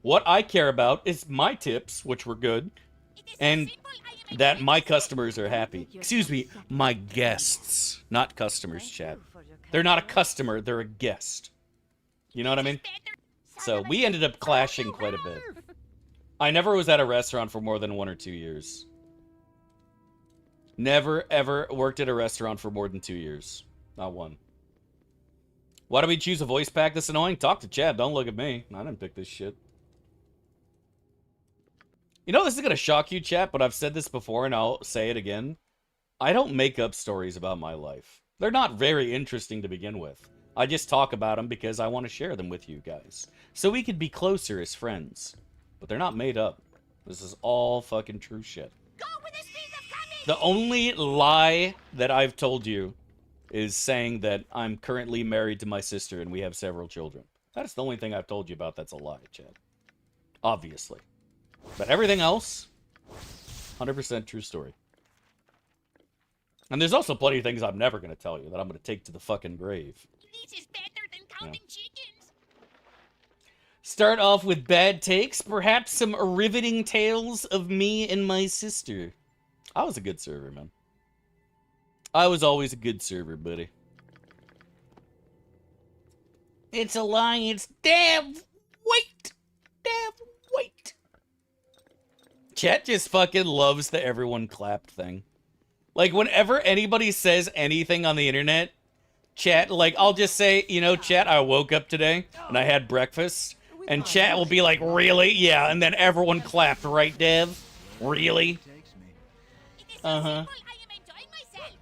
What I care about is my tips, which were good, It is so and simple, I am that enjoying my myself. customers are happy. Excuse me, my guests, not customers, chat. They're not a customer, they're a guest. You know what I mean? Better. So we ended up clashing quite a bit. I never was at a restaurant for more than 1 or 2 years. Never, ever worked at a restaurant for more than 2 years. Not one. Why do we choose a voice pack that's annoying? Talk to Chad. Don't look at me. I didn't pick this shit. This is going to shock you, chat, but I've said this before and I'll say it again. I don't make up stories about my life. They're not very interesting to begin with. I just talk about them because I want to share them with you guys. So we could be closer as friends. But they're not made up. This is all fucking true shit. Go with the The only lie that I've told you is saying that I'm currently married to my sister and we have several children. That's the only thing I've told you about that's a lie, Chad. Obviously. But everything else, 100% true story. And there's also plenty of things I'm never going to tell you that I'm going to take to the fucking grave. This is better than counting chickens. Start off with bad takes, perhaps some riveting tales of me and my sister. I was a good server, man. I was always a good server, buddy. It's a lie, it's damn wait! Damn wait! Chat just fucking loves the everyone clapped thing. Like, whenever anybody says anything on the internet, chat, like, I'll just say, you know, chat, I woke up today, and I had breakfast, and chat will be like, really? Yeah, and then everyone clapped, right, Dev? Really? Uh-huh. I am enjoying myself.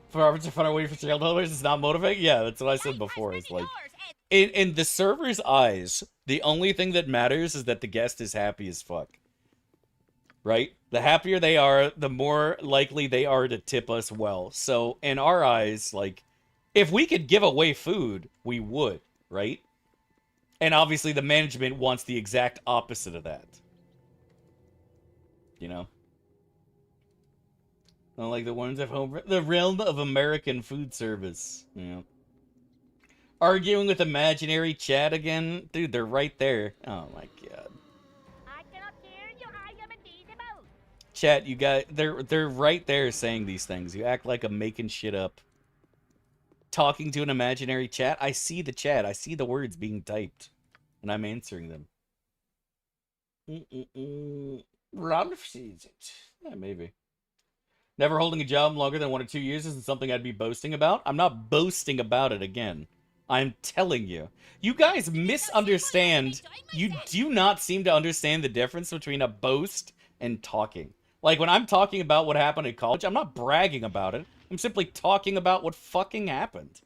For Roberts are fun away for shareholders, it's not motivating? Yeah, that's what I said before, it's like... In the server's eyes, the only thing that matters is that the guest is happy as fuck. Right? The happier they are, the more likely they are to tip us well. So, in our eyes, like, if we could give away food, we would, right? And obviously the management wants the exact opposite of that. You know? Like the ones of home, the realm of American food service. Yeah. Arguing with imaginary chat again? Dude, they're right there. Oh my god. I cannot hear you. I am indeed about. Chat, you got they're right there saying these things. You act like I'm making shit up. Talking to an imaginary chat. I see the chat. I see the words being typed. And I'm answering them. Ralph sees it. Yeah, maybe. Never holding a job longer than 1 or 2 years isn't something I'd be boasting about. I'm not boasting about it again. I'm telling you. You guys misunderstand. You do not seem to understand the difference between a boast and talking. Like, when I'm talking about what happened at college, I'm not bragging about it. I'm simply talking about what fucking happened.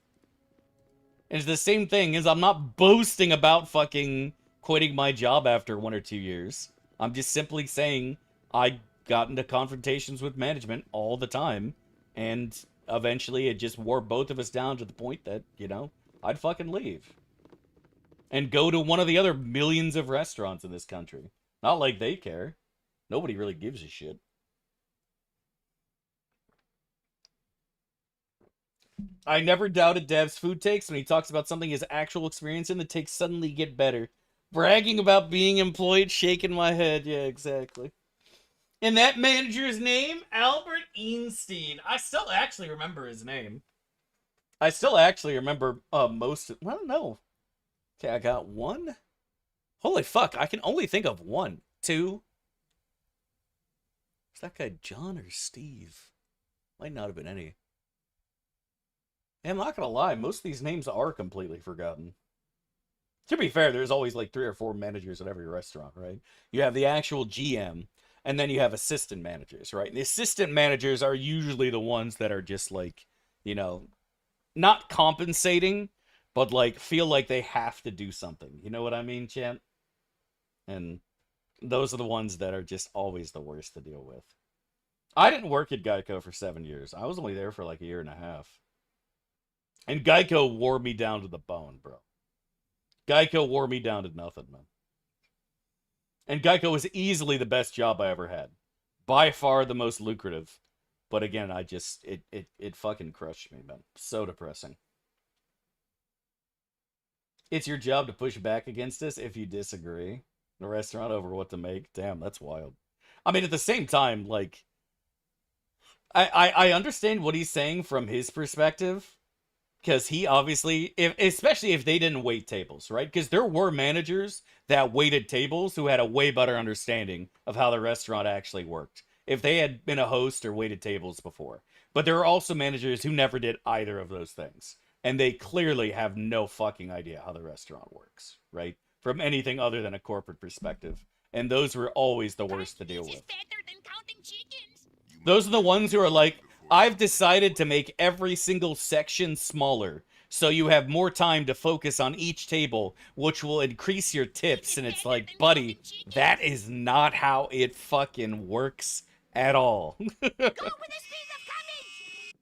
And it's the same thing as I'm not boasting about fucking quitting my job after 1 or 2 years. I'm just simply saying I got into confrontations with management all the time, and eventually it just wore both of us down to the point that, you know, I'd fucking leave. And go to one of the other millions of restaurants in this country. Not like they care. Nobody really gives a shit. I never doubted Dev's food takes when he talks about something his actual experience in. The takes suddenly get better. Bragging about being employed, shaking my head. Yeah, exactly. And that manager's name? Albert Einstein. I still actually remember his name. I still actually remember most of... Well, no. Okay, I got one. Holy fuck, I can only think of one. Two. Is that guy John or Steve? Might not have been any. I'm not gonna lie, most of these names are completely forgotten. To be fair, there's always like 3 or 4 managers at every restaurant, right? You have the actual GM, and then you have assistant managers, right? And the assistant managers are usually the ones that are just like, you know, not compensating, but like feel like they have to do something. You know what I mean, champ? And those are the ones that are just always the worst to deal with. I didn't work at Geico for 7 years. I was only there for like 1.5 years. And Geico wore me down to the bone, bro. Geico wore me down to nothing, man. And Geico was easily the best job I ever had. By far the most lucrative. But again, I just, it fucking crushed me, man. So depressing. It's your job to push back against us if you disagree. The restaurant over what to make. Damn, that's wild. I mean, at the same time, like, I understand what he's saying from his perspective. Because he obviously, especially if they didn't wait tables, right? Because there were managers that waited tables who had a way better understanding of how the restaurant actually worked. If they had been a host or waited tables before. But there are also managers who never did either of those things. And they clearly have no fucking idea how the restaurant works, right? From anything other than a corporate perspective. And those were always the worst to deal with. Better than counting chickens. Those are the ones who are like, I've decided to make every single section smaller, so you have more time to focus on each table, which will increase your tips. And it's like, buddy, that is not how it fucking works At all. Go with the speed of coming!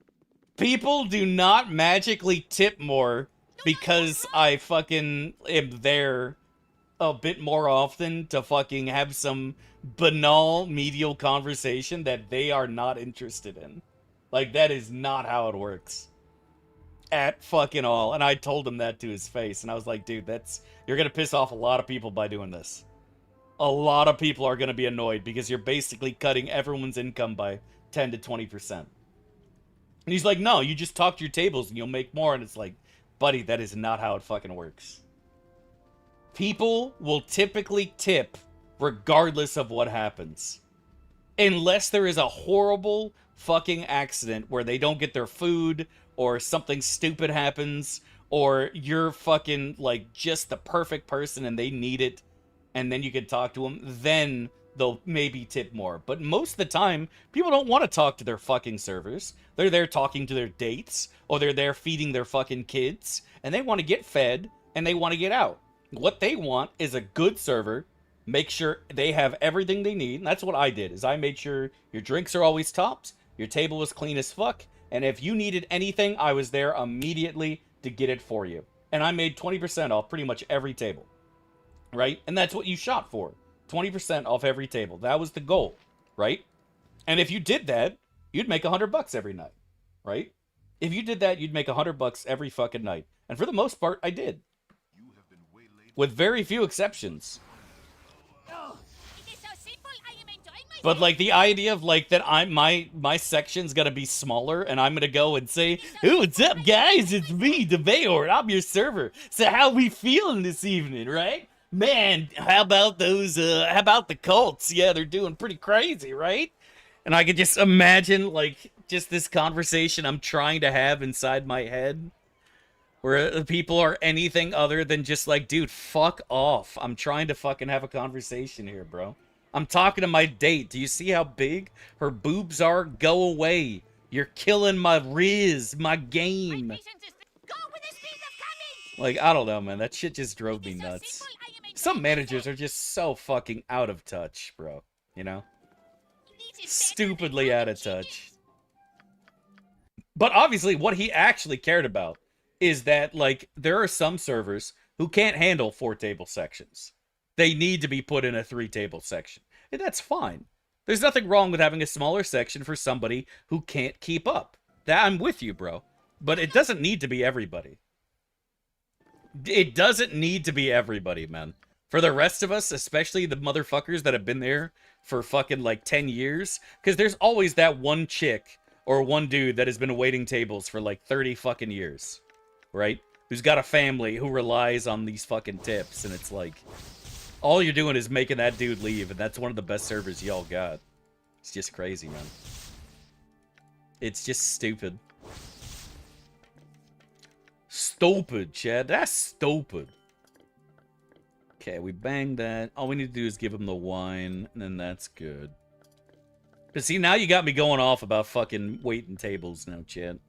People do not magically tip more because I fucking am there a bit more often to fucking have some banal medial conversation that they are not interested in. Like, that is not how it works. At fucking all. And I told him that to his face, and I was like, dude, you're gonna piss off a lot of people by doing this. A lot of people are gonna be annoyed because you're basically cutting everyone's income by 10 to 20%. And he's like, no, you just talk to your tables and you'll make more. And it's like, buddy, that is not how it fucking works. People will typically tip regardless of what happens. Unless there is a horrible fucking accident where they don't get their food, or something stupid happens, or you're fucking, like, just the perfect person and they need it, and then you can talk to them, then they'll maybe tip more. But most of the time, people don't want to talk to their fucking servers. They're there talking to their dates, or they're there feeding their fucking kids, and they want to get fed, and they want to get out. What they want is a good server, make sure they have everything they need, and that's what I did, is I made sure your drinks are always topped, your table was clean as fuck, and if you needed anything, I was there immediately to get it for you. And I made 20% off pretty much every table, right? And that's what you shot for, 20% off every table. That was the goal, right? And if you did that, you'd make $100 every night, right? If you did that, you'd make $100 every fucking night. And for the most part, I did. With very few exceptions. It is so simple, I am enjoying myself. But like the idea of like that my section's gonna be smaller and I'm gonna go and say, "Ooh, what's up guys? It's me, DeVayor, I'm your server. So how we feeling this evening, right? Man, how about the Colts? Yeah, they're doing pretty crazy, right?" And I could just imagine like just this conversation I'm trying to have inside my head, where the people are anything other than just like, dude, fuck off. I'm trying to fucking have a conversation here, bro. I'm talking to my date. Do you see how big her boobs are? Go away. You're killing my riz, my game. Go with the speed of coming! Like, I don't know, man. That shit just drove me It is so nuts. simple, I am enjoying Some managers myself. are just so fucking out of touch, bro. You know? This is better Stupidly than out of counting touch. chickens. But obviously, what he actually cared about is that, like, there are some servers who can't handle 4-table sections. They need to be put in a 3-table section. And that's fine. There's nothing wrong with having a smaller section for somebody who can't keep up. That I'm with you, bro. But it doesn't need to be everybody. It doesn't need to be everybody, man. For the rest of us, especially the motherfuckers that have been there for fucking, like, 10 years, because there's always that one chick or one dude that has been waiting tables for, like, 30 fucking years. Right? Who's got a family who relies on these fucking tips, and it's like, all you're doing is making that dude leave, and that's one of the best servers y'all got. It's just crazy, man. It's just stupid. Stupid, Chad. That's stupid. Okay, we banged that. All we need to do is give him the wine, and then that's good. But see, now you got me going off about fucking waiting tables now, Chad.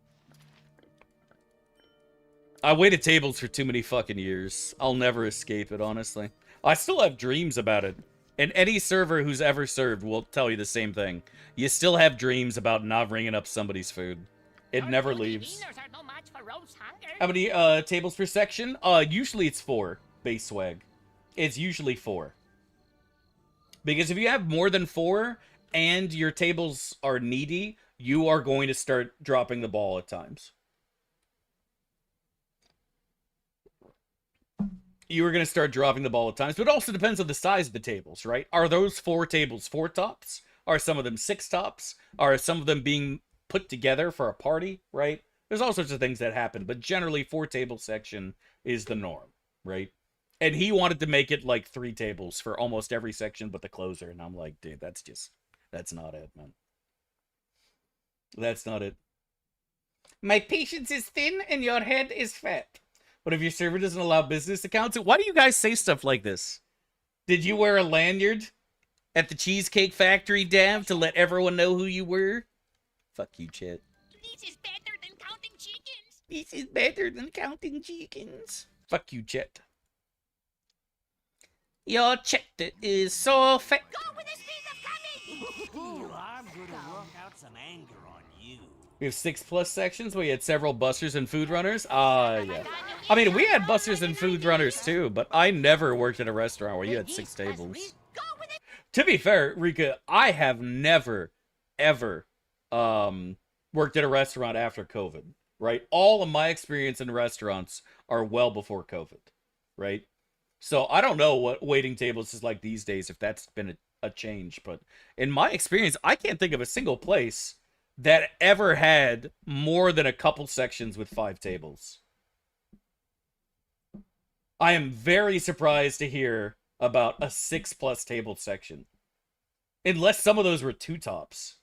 I waited tables for too many fucking years. I'll never escape it, honestly. I still have dreams about it. And any server who's ever served will tell you the same thing. You still have dreams about not ringing up somebody's food. It Your never bloody leaves. wieners are no match for Rose's hunger. How many tables per section? Usually it's 4 base swag. It's usually 4. Because if you have more than 4 and your tables are needy, you are going to start dropping the ball at times. You are going to start dropping the ball at times, but it also depends on the size of the tables, right? Are those 4 tables 4 tops? Are some of them 6 tops? Are some of them being put together for a party, right? There's all sorts of things that happen, but generally 4-table section is the norm, right? And he wanted to make it like 3 tables for almost every section but the closer, and I'm like, dude, that's not it, man. That's not it. My patience is thin and your head is fat. But if your server doesn't allow business accounts, why do you guys say stuff like this? Did you wear a lanyard at the Cheesecake Factory, Dav, to let everyone know who you were? Fuck you, Chet. This is better than counting chickens. This is better than counting chickens. Fuck you, Chet. Your Chet is so fat. Go with the speed of coming. Ooh, I'm out some anger on you. We have 6+ sections. We had several busters and food runners. Yeah. I mean, we had busters and food runners too, but I never worked at a restaurant where you had 6 tables. To be fair, Rika, I have never, ever worked at a restaurant after COVID, right? All of my experience in restaurants are well before COVID, right? So I don't know what waiting tables is like these days, if that's been a change, but in my experience, I can't think of a single place that ever had more than a couple sections with 5 tables. I am very surprised to hear about a 6+ table section. Unless some of those were 2 tops.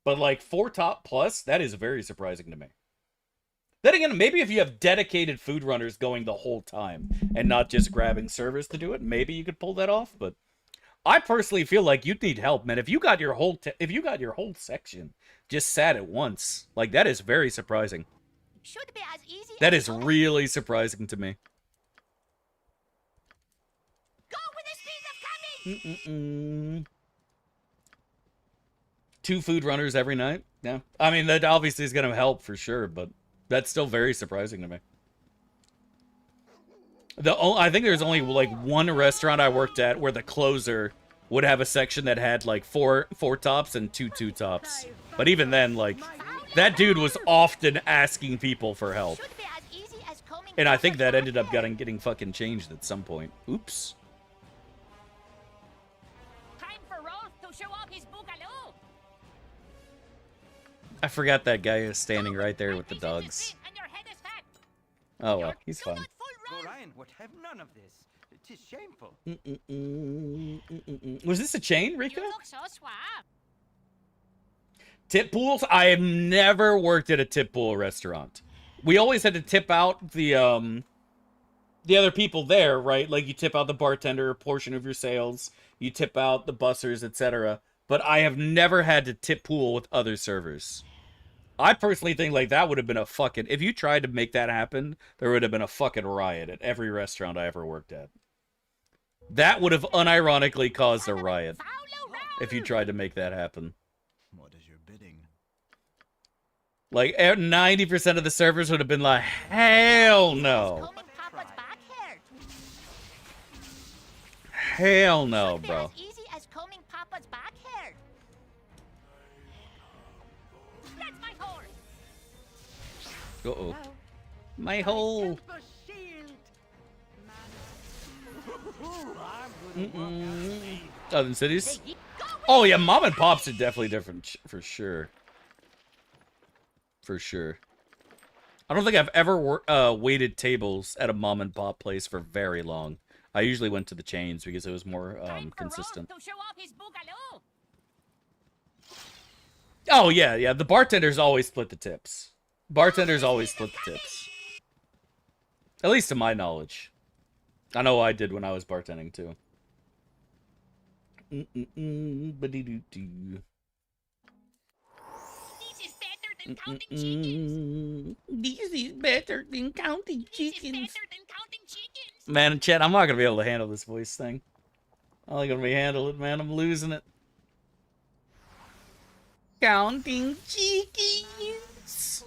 But like 4 top plus, that is very surprising to me. Then again, maybe if you have dedicated food runners going the whole time and not just grabbing servers to do it, maybe you could pull that off, but I personally feel like you'd need help, man. If you got your whole section just sat at once, like that is very surprising. Should be as easy That as is really surprising to me. go with the speed of coming. 2 food runners every night? Yeah. I mean, that obviously is going to help for sure, but that's still very surprising to me. I think there's only like one restaurant I worked at where the closer would have a section that had like 4 tops and 2 tops. But even then, like, that dude was often asking people for help. Should be as easy as combing And I think Papa's that ended up back hair. getting fucking changed at some point. Oops. Time for Rolf to show off his boogaloo. I forgot that guy is standing right there with the dogs. And your head is fat. Oh well, he's Do fine. not fool Rolf. Orion would have none of this. 'Tis shameful. Was this a chain, Rika? You look so suave. Tip pools? I have never worked at a tip pool restaurant. We always had to tip out the other people there, right? Like you tip out the bartender a portion of your sales, you tip out the bussers, etc. But I have never had to tip pool with other servers. I personally think like that would have been a fucking, if you tried to make that happen, there would have been a fucking riot at every restaurant I ever worked at. That would have unironically caused a riot Follow Rolf. if you tried to make that happen. What is your bidding? Like 90% of the servers would have been like, hell no. Combing Papa's back hair. Hell no, Should be bro. as easy as combing Papa's back hair. That's my horse. Uh-oh. My whole... Temper shield. Other cities? Go with Oh yeah, mom and pops are definitely different, for sure. For sure. I don't think I've ever waited tables at a mom and pop place for very long. I usually went to the chains because it was more Time for consistent. Rolf to show off his boogaloo. Oh yeah, the bartenders always split the tips. Bartenders always split the tips. At least to my knowledge. I know I did when I was bartending too. Ba-dee-doo-doo. This is better than counting chickens. This is better than counting This is chickens. better than counting chickens. Man, Chet, I'm not gonna be able to handle this voice thing. I'm not gonna be handle it, man. I'm losing it. Counting chickens.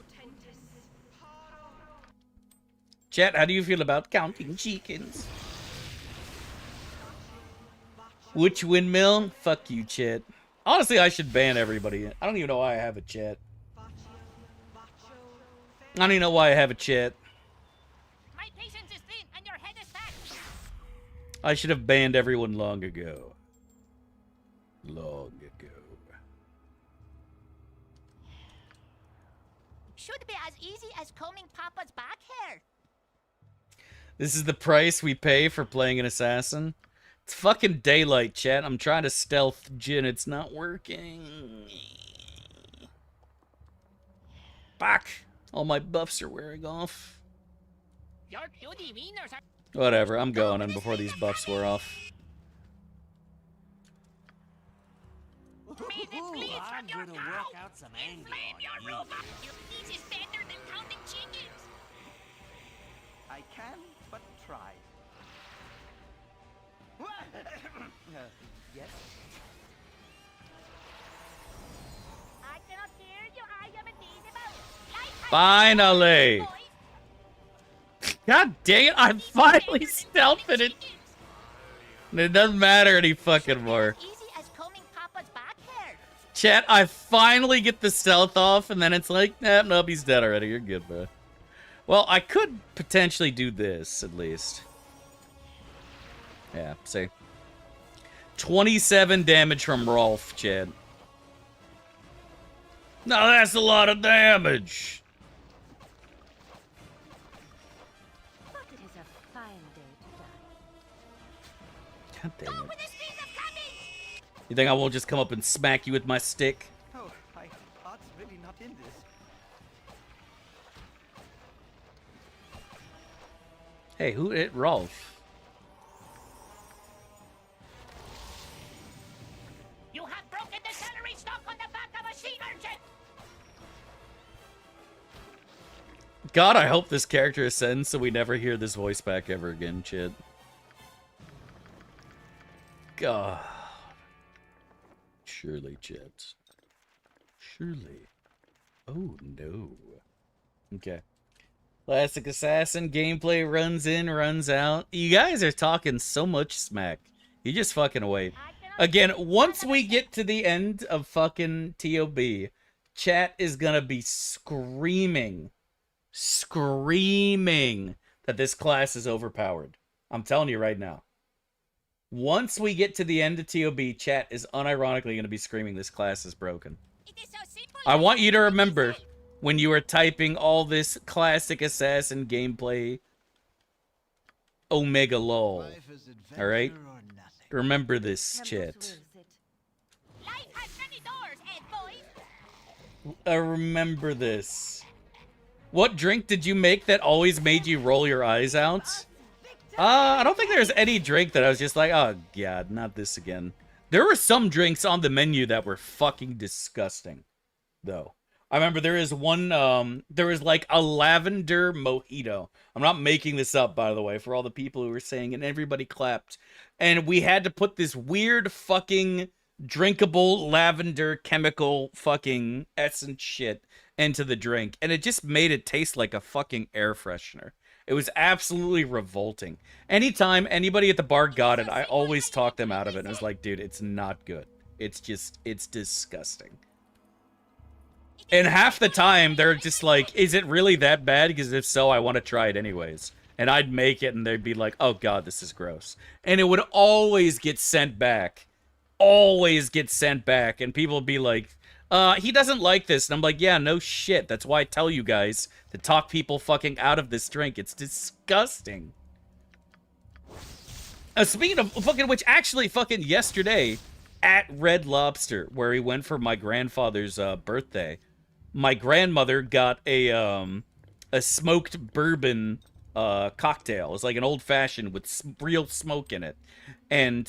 Chet, how do you feel about counting chickens? Which windmill? Fuck you, Chet. Honestly, I should ban everybody. I don't even know why I have a chat. I don't even know why I have a chat. My patience is thin and your head is fat. I should have banned everyone long ago. Long ago. Should be as easy as combing Papa's back hair. This is the price we pay for playing an assassin? It's fucking daylight, chat. I'm trying to stealth Jin. It's not working. Fuck. All my buffs are wearing off. Your beauty wieners are... Whatever, I'm going in before these buffs wear off. May the fleas I'm from your gonna cow work out some anger inflame on your you. robot. This is better than counting chickens. I can but try. Yes. I can Finally! God dang it, I finally stealthed it. It doesn't matter any fucking more. Easy as combing Papa's back hair. Chat, I finally get the stealth off, and then it's like, nope, he's dead already. You're good, bro. Well, I could potentially do this, at least. Yeah, see. 27 damage from Rolf, Chad. Now that's a lot of damage. But it is a fine day to die. God damn Go it. with the speed of cabbage. You think I won't just come up and smack you with my stick? Oh, my heart's really not in this. Hey, who hit Rolf? You have broken the celery stalk on the back of a sea urchin. God, I hope this character ascends so we never hear this voice back ever again, Chid. God. Surely, Chid. Surely. Oh, no. Okay. Classic Assassin gameplay runs in, runs out. You guys are talking so much smack. You just fucking wait. Again, once we get to the end of fucking TOB, chat is gonna be screaming that this class is overpowered. I'm telling you right now. Once we get to the end of TOB, chat is unironically going to be screaming this class is broken. It is so simple. I want you to remember when you were typing all this classic assassin gameplay Omega lol. All right? Remember this, Campus chat. wills it. Life has many doors, Ed boy. Remember this. What drink did you make that always made you roll your eyes out? I don't think there's any drink that I was just like, oh god, not this again. There were some drinks on the menu that were fucking disgusting, though. I remember there is one, there was like a lavender mojito. I'm not making this up, by the way, for all the people who were saying it, and everybody clapped. And we had to put this weird fucking drinkable lavender chemical fucking essence shit into the drink. And it just made it taste like a fucking air freshener. It was absolutely revolting. Anytime anybody at the bar got it, I always talked them out of it. And I was like, dude, it's not good. It's disgusting. And half the time, they're just like, is it really that bad? Because if so, I want to try it anyways. And I'd make it, and they'd be like, oh god, this is gross. And it would always get sent back. Always get sent back. And people would be like, he doesn't like this. And I'm like, yeah, no shit. That's why I tell you guys to talk people fucking out of this drink. It's disgusting. Speaking of fucking which, actually fucking yesterday at Red Lobster, where we went for my grandfather's birthday, my grandmother got a smoked bourbon cocktail. It was like an old-fashioned with real smoke in it. And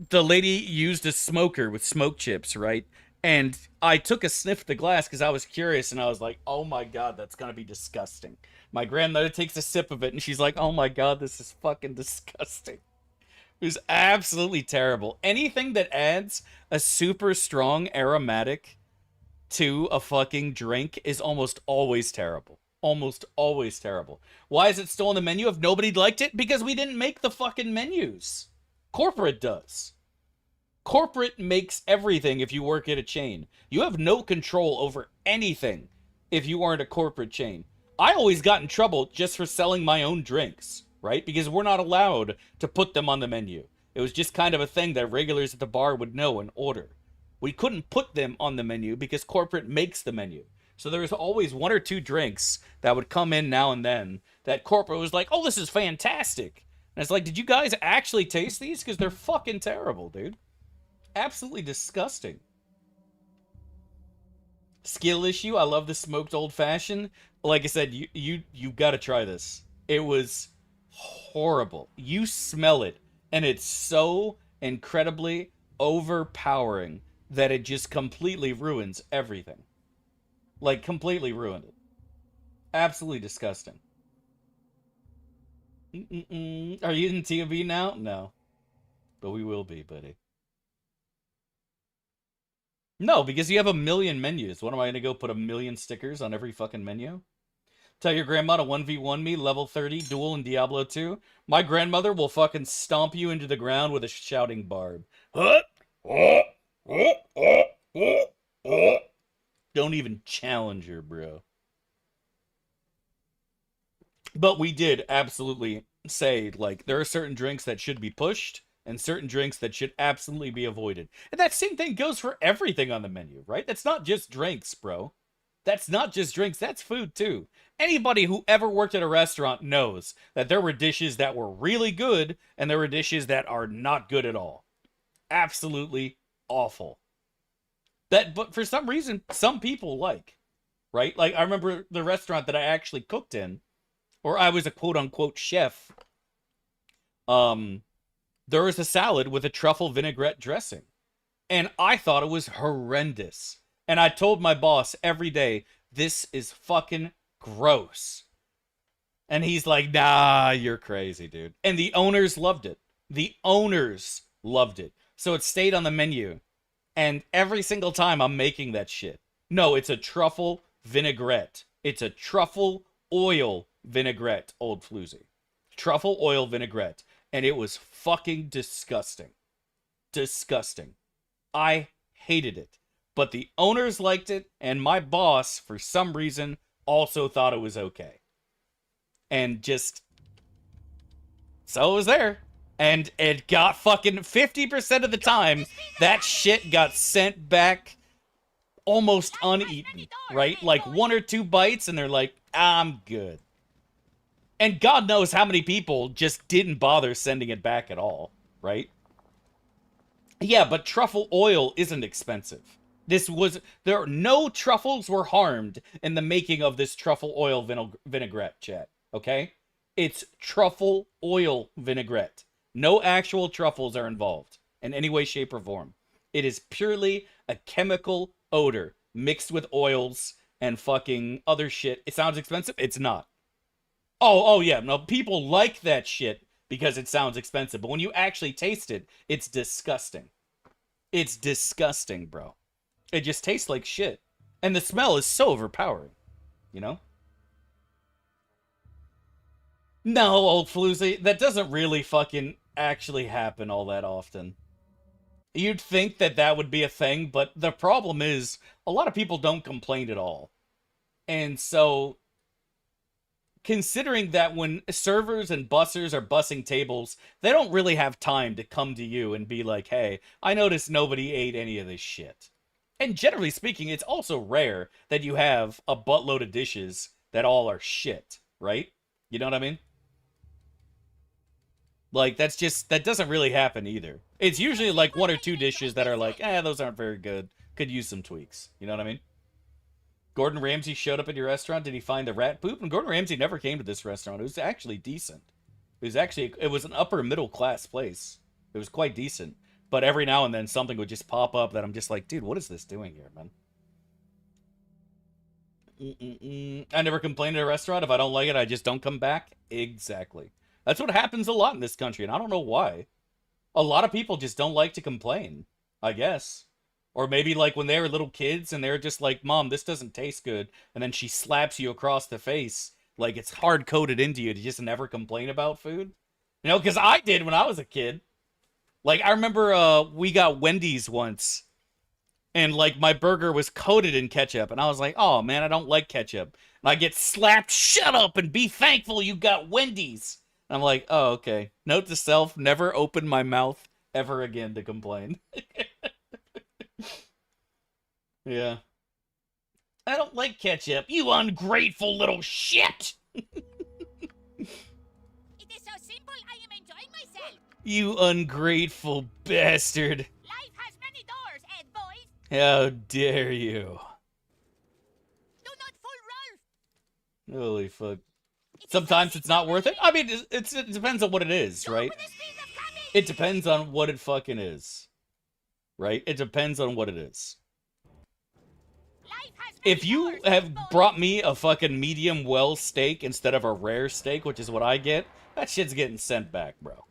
the lady used a smoker with smoke chips, right? And I took a sniff of the glass because I was curious, and I was like, oh my god, that's gonna be disgusting. My grandmother takes a sip of it, and she's like, oh my god, this is fucking disgusting. It was absolutely terrible. Anything that adds a super strong aromatic to a fucking drink is almost always terrible. Almost always terrible. Why is it still on the menu if nobody liked it? Because we didn't make the fucking menus. Corporate does. Corporate makes everything if you work at a chain. You have no control over anything if you aren't a corporate chain. I always got in trouble just for selling my own drinks, right? Because we're not allowed to put them on the menu. It was just kind of a thing that regulars at the bar would know and order. We couldn't put them on the menu because corporate makes the menu. So there was always one or two drinks that would come in now and then that corporate was like, oh, this is fantastic. And it's like, did you guys actually taste these? Because they're fucking terrible, dude. Absolutely disgusting. Skill issue. I love the smoked old fashioned. Like I said, you got to try this. It was horrible. You smell it, and it's so incredibly overpowering that it just completely ruins everything. Like, completely ruined it. Absolutely disgusting. Are you in TOB now? No. But we will be, buddy. No, because you have a million menus. What am I gonna go put a million stickers on every fucking menu? Tell your grandma to 1v1 me, level 30, duel in Diablo 2. My grandmother will fucking stomp you into the ground with a shouting barb. Don't even challenge her, bro. But we did absolutely say, like, there are certain drinks that should be pushed and certain drinks that should absolutely be avoided. And that same thing goes for everything on the menu, right? That's not just drinks, bro. That's not just drinks, that's food too. Anybody who ever worked at a restaurant knows that there were dishes that were really good and there were dishes that are not good at all. Absolutely awful. But for some reason, some people like, right? Like, I remember the restaurant that I actually cooked in, or I was a quote-unquote chef. There was a salad with a truffle vinaigrette dressing. And I thought it was horrendous. And I told my boss every day, this is fucking gross. And he's like, nah, you're crazy, dude. And the owners loved it. The owners loved it. So it stayed on the menu. And every single time I'm making that shit. No, it's a truffle vinaigrette. It's a truffle oil vinaigrette, old floozy. Truffle oil vinaigrette. And it was fucking disgusting. Disgusting. I hated it. But the owners liked it, and my boss, for some reason, also thought it was okay. And just... so it was there. And it got fucking 50% of the time, that shit got sent back almost uneaten, right? Like 1 or 2 bites, and they're like, I'm good. And God knows how many people just didn't bother sending it back at all, right? Yeah, but truffle oil isn't expensive. No truffles were harmed in the making of this truffle oil vinaigrette, chat, okay? It's truffle oil vinaigrette. No actual truffles are involved in any way, shape, or form. It is purely a chemical odor mixed with oils and fucking other shit. It sounds expensive? It's not. Oh yeah, no, people like that shit because it sounds expensive, but when you actually taste it, it's disgusting. It's disgusting, bro. It just tastes like shit. And the smell is so overpowering, you know? No, old floozy, that doesn't really fucking actually happen all that often. You'd think that that would be a thing, but the problem is, a lot of people don't complain at all. And so, considering that when servers and bussers are bussing tables, they don't really have time to come to you and be like, hey, I noticed nobody ate any of this shit. And generally speaking, it's also rare that you have a buttload of dishes that all are shit, right? You know what I mean? Like, that doesn't really happen either. It's usually like 1 or 2 dishes that are like, those aren't very good. Could use some tweaks. You know what I mean? Gordon Ramsay showed up at your restaurant. Did he find the rat poop? And Gordon Ramsay never came to this restaurant. It was actually decent. It was an upper middle class place. It was quite decent. But every now and then something would just pop up that I'm just like, dude, what is this doing here, man? I never complain at a restaurant. If I don't like it, I just don't come back. Exactly. That's what happens a lot in this country, and I don't know why. A lot of people just don't like to complain, I guess. Or maybe like when they were little kids and they're just like, Mom, this doesn't taste good. And then she slaps you across the face. Like it's hard-coded into you to just never complain about food. You know, because I did when I was a kid. Like, I remember we got Wendy's once. And, like, my burger was coated in ketchup. And I was like, oh, man, I don't like ketchup. And I get slapped, shut up and be thankful you got Wendy's. And I'm like, oh, okay. Note to self, never open my mouth ever again to complain. Yeah. I don't like ketchup, you ungrateful little shit! It is so simple, I am enjoying myself. You ungrateful bastard. Life has many doors, Ed boys. How dare you. Do not fool Rolf. Holy fuck. Sometimes it's not worth it. I mean, it depends on what it is, right? It depends on what it fucking is. Right? It depends on what it is. If you have brought me a fucking medium well steak instead of a rare steak, which is what I get, that shit's getting sent back, bro.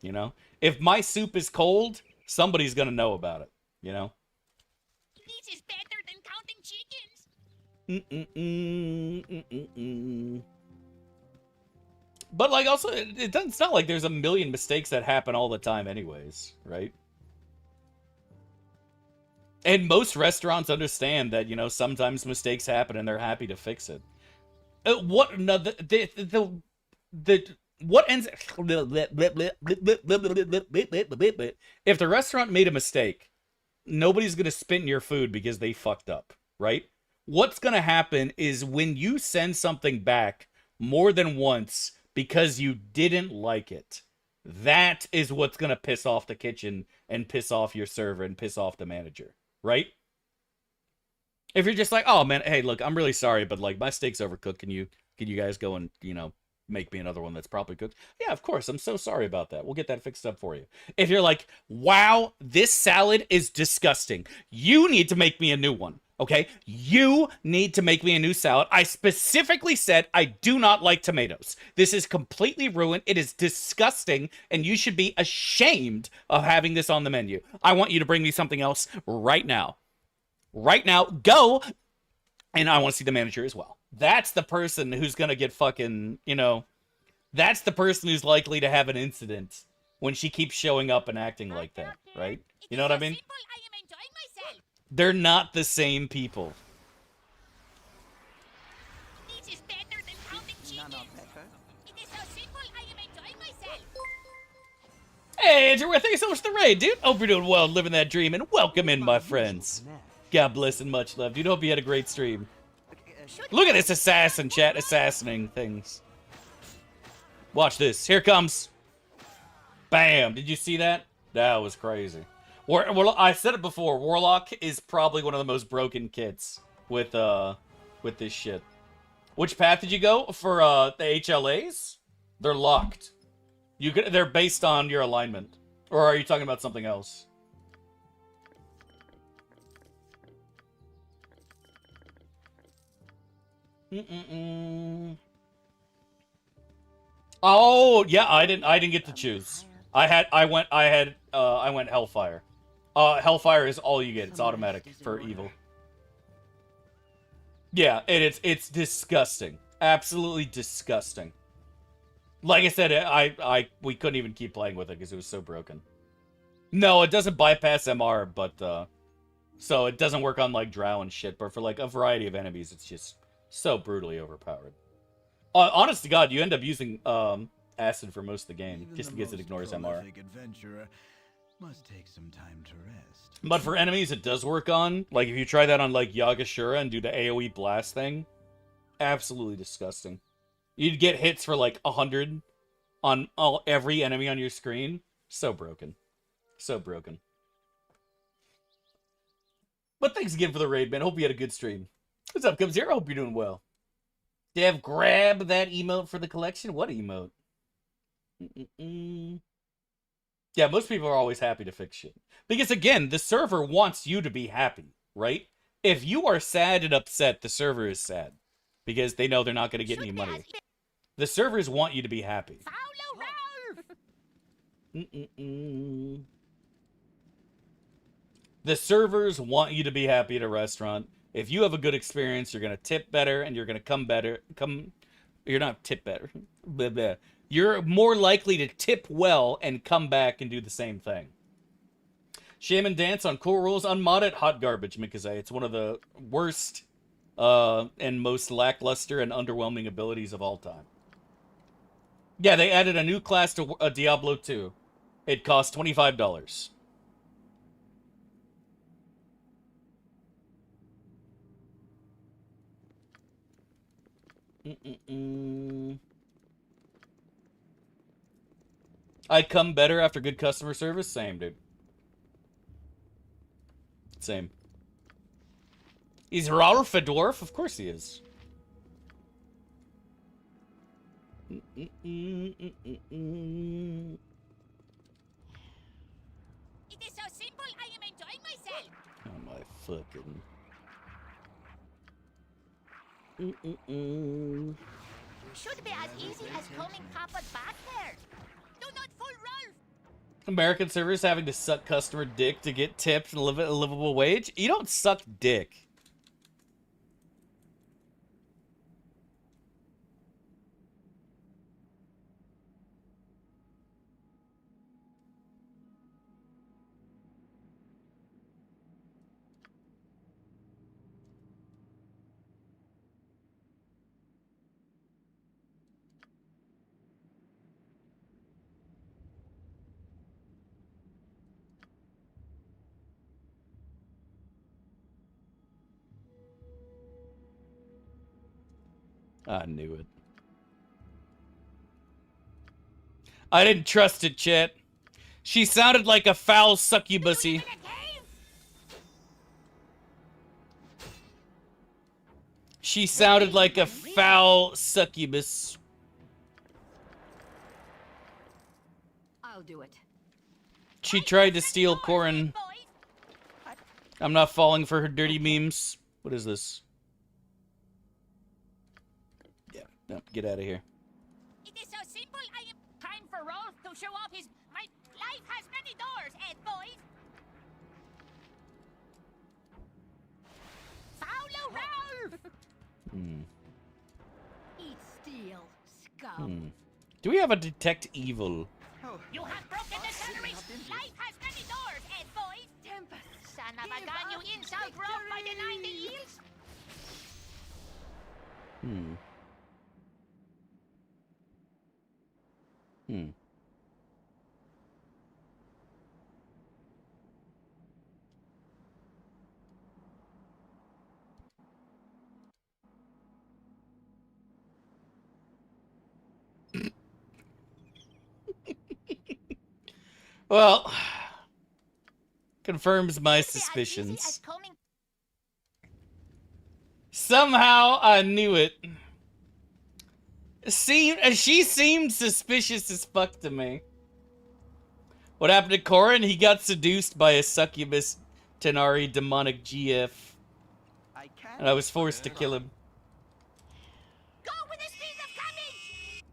You know? If my soup is cold, somebody's gonna know about it. You know? This is better than counting chickens. But like, also, it doesn't. It's not like there's a million mistakes that happen all the time, anyways, right? And most restaurants understand that, you know, sometimes mistakes happen and they're happy to fix it. What no the what ends if the restaurant made a mistake, nobody's gonna spit in your food because they fucked up, right? What's gonna happen is when you send something back more than once because you didn't like it, that is what's gonna piss off the kitchen and piss off your server and piss off the manager, right? If you're just like, oh man, hey, look, I'm really sorry, but like my steak's overcooked. Can you guys go and, you know, make me another one that's properly cooked? Yeah, of course. I'm so sorry about that. We'll get that fixed up for you. If you're like, wow, this salad is disgusting, you need to make me a new one. Okay? You need to make me a new salad. I specifically said I do not like tomatoes. This is completely ruined. It is disgusting, and you should be ashamed of having this on the menu. I want you to bring me something else right now. Right now, go! And I want to see the manager as well. That's the person who's gonna get fucking, you know, that's the person who's likely to have an incident when she keeps showing up and acting like that, right? You know what I mean? They're not the same people. This is better than counting chickens. It is so simple, I am enjoying myself. Hey, Andrew, thank you so much for the raid, dude. Hope you're doing well, living that dream, and welcome in, my friends. God bless and much love, dude. Hope you had a great stream. Look at this assassin chat assassinating things. Watch this. Here it comes. Bam. Did you see that? That was crazy. I said it before. Warlock is probably one of the most broken kits with this shit. Which path did you go for the HLAs? They're locked. They're based on your alignment. Or are you talking about something else? Oh yeah, I didn't get to choose. I went Hellfire. Hellfire is all you get. It's automatic for evil. Yeah, it's disgusting. Absolutely disgusting. Like I said, we couldn't even keep playing with it because it was so broken. No, it doesn't bypass MR, but so it doesn't work on like Drow and shit. But for like a variety of enemies, it's just so brutally overpowered. Honest to God, you end up using acid for most of the game, Even just the because it most ignores MR. prolific adventurer must take some time to rest. But for enemies, it does work on. Like, if you try that on, like, Yagashura and do the AoE blast thing, absolutely disgusting. You'd get hits for, like, 100 on every enemy on your screen. So broken. So broken. But thanks again for the raid, man. Hope you had a good stream. What's up, Cubs here? Hope you're doing well. Dev, grab that emote for the collection. What emote? Yeah, most people are always happy to fix shit. Because, again, the server wants you to be happy, right? If you are sad and upset, the server is sad. Because they know they're not going to get any money. The servers want you to be happy. The servers want you to be happy at a restaurant. If you have a good experience, you're going to tip better, and you're going to come better. You're not tip better. Blah, blah. You're more likely to tip well and come back and do the same thing. Shaman Dance on Cool Rules unmodded. Hot garbage, Mikazay. It's one of the worst and most lackluster and underwhelming abilities of all time. Yeah, they added a new class to Diablo 2. It costs $25. I come better after good customer service? Same, dude. Same. Is Rolf a dwarf? Of course he is. It is so simple, I am enjoying myself. Oh my fucking... Should be as easy as combing Papa's back hair. Do not fool Rolf. American servers having to suck customer dick to get tipped and live at a livable wage? You don't suck dick. I knew it. I didn't trust it, Chet. She sounded like a foul succubusy. She sounded like a foul succubus. I'll do it. She tried to steal Corin. I'm not falling for her dirty memes. What is this? Yeah, no, get out of here. It is so simple. I am time for Rolf to show off his. My life has many doors, boys. Follow Rolf. Eat steel, scum. Do we have a detect evil? Oh, You have broken the scenery. Life has many doors, boys. Tempest. Son of a gun, you insult Rolf by denying the eels. Well, confirms my As easy suspicions. as coming. Somehow I knew it. She seemed suspicious as fuck to me. What happened to Corin? He got seduced by a succubus Tenari demonic GF. I can't. And I was forced to kill him. Go with the speed of cabbage.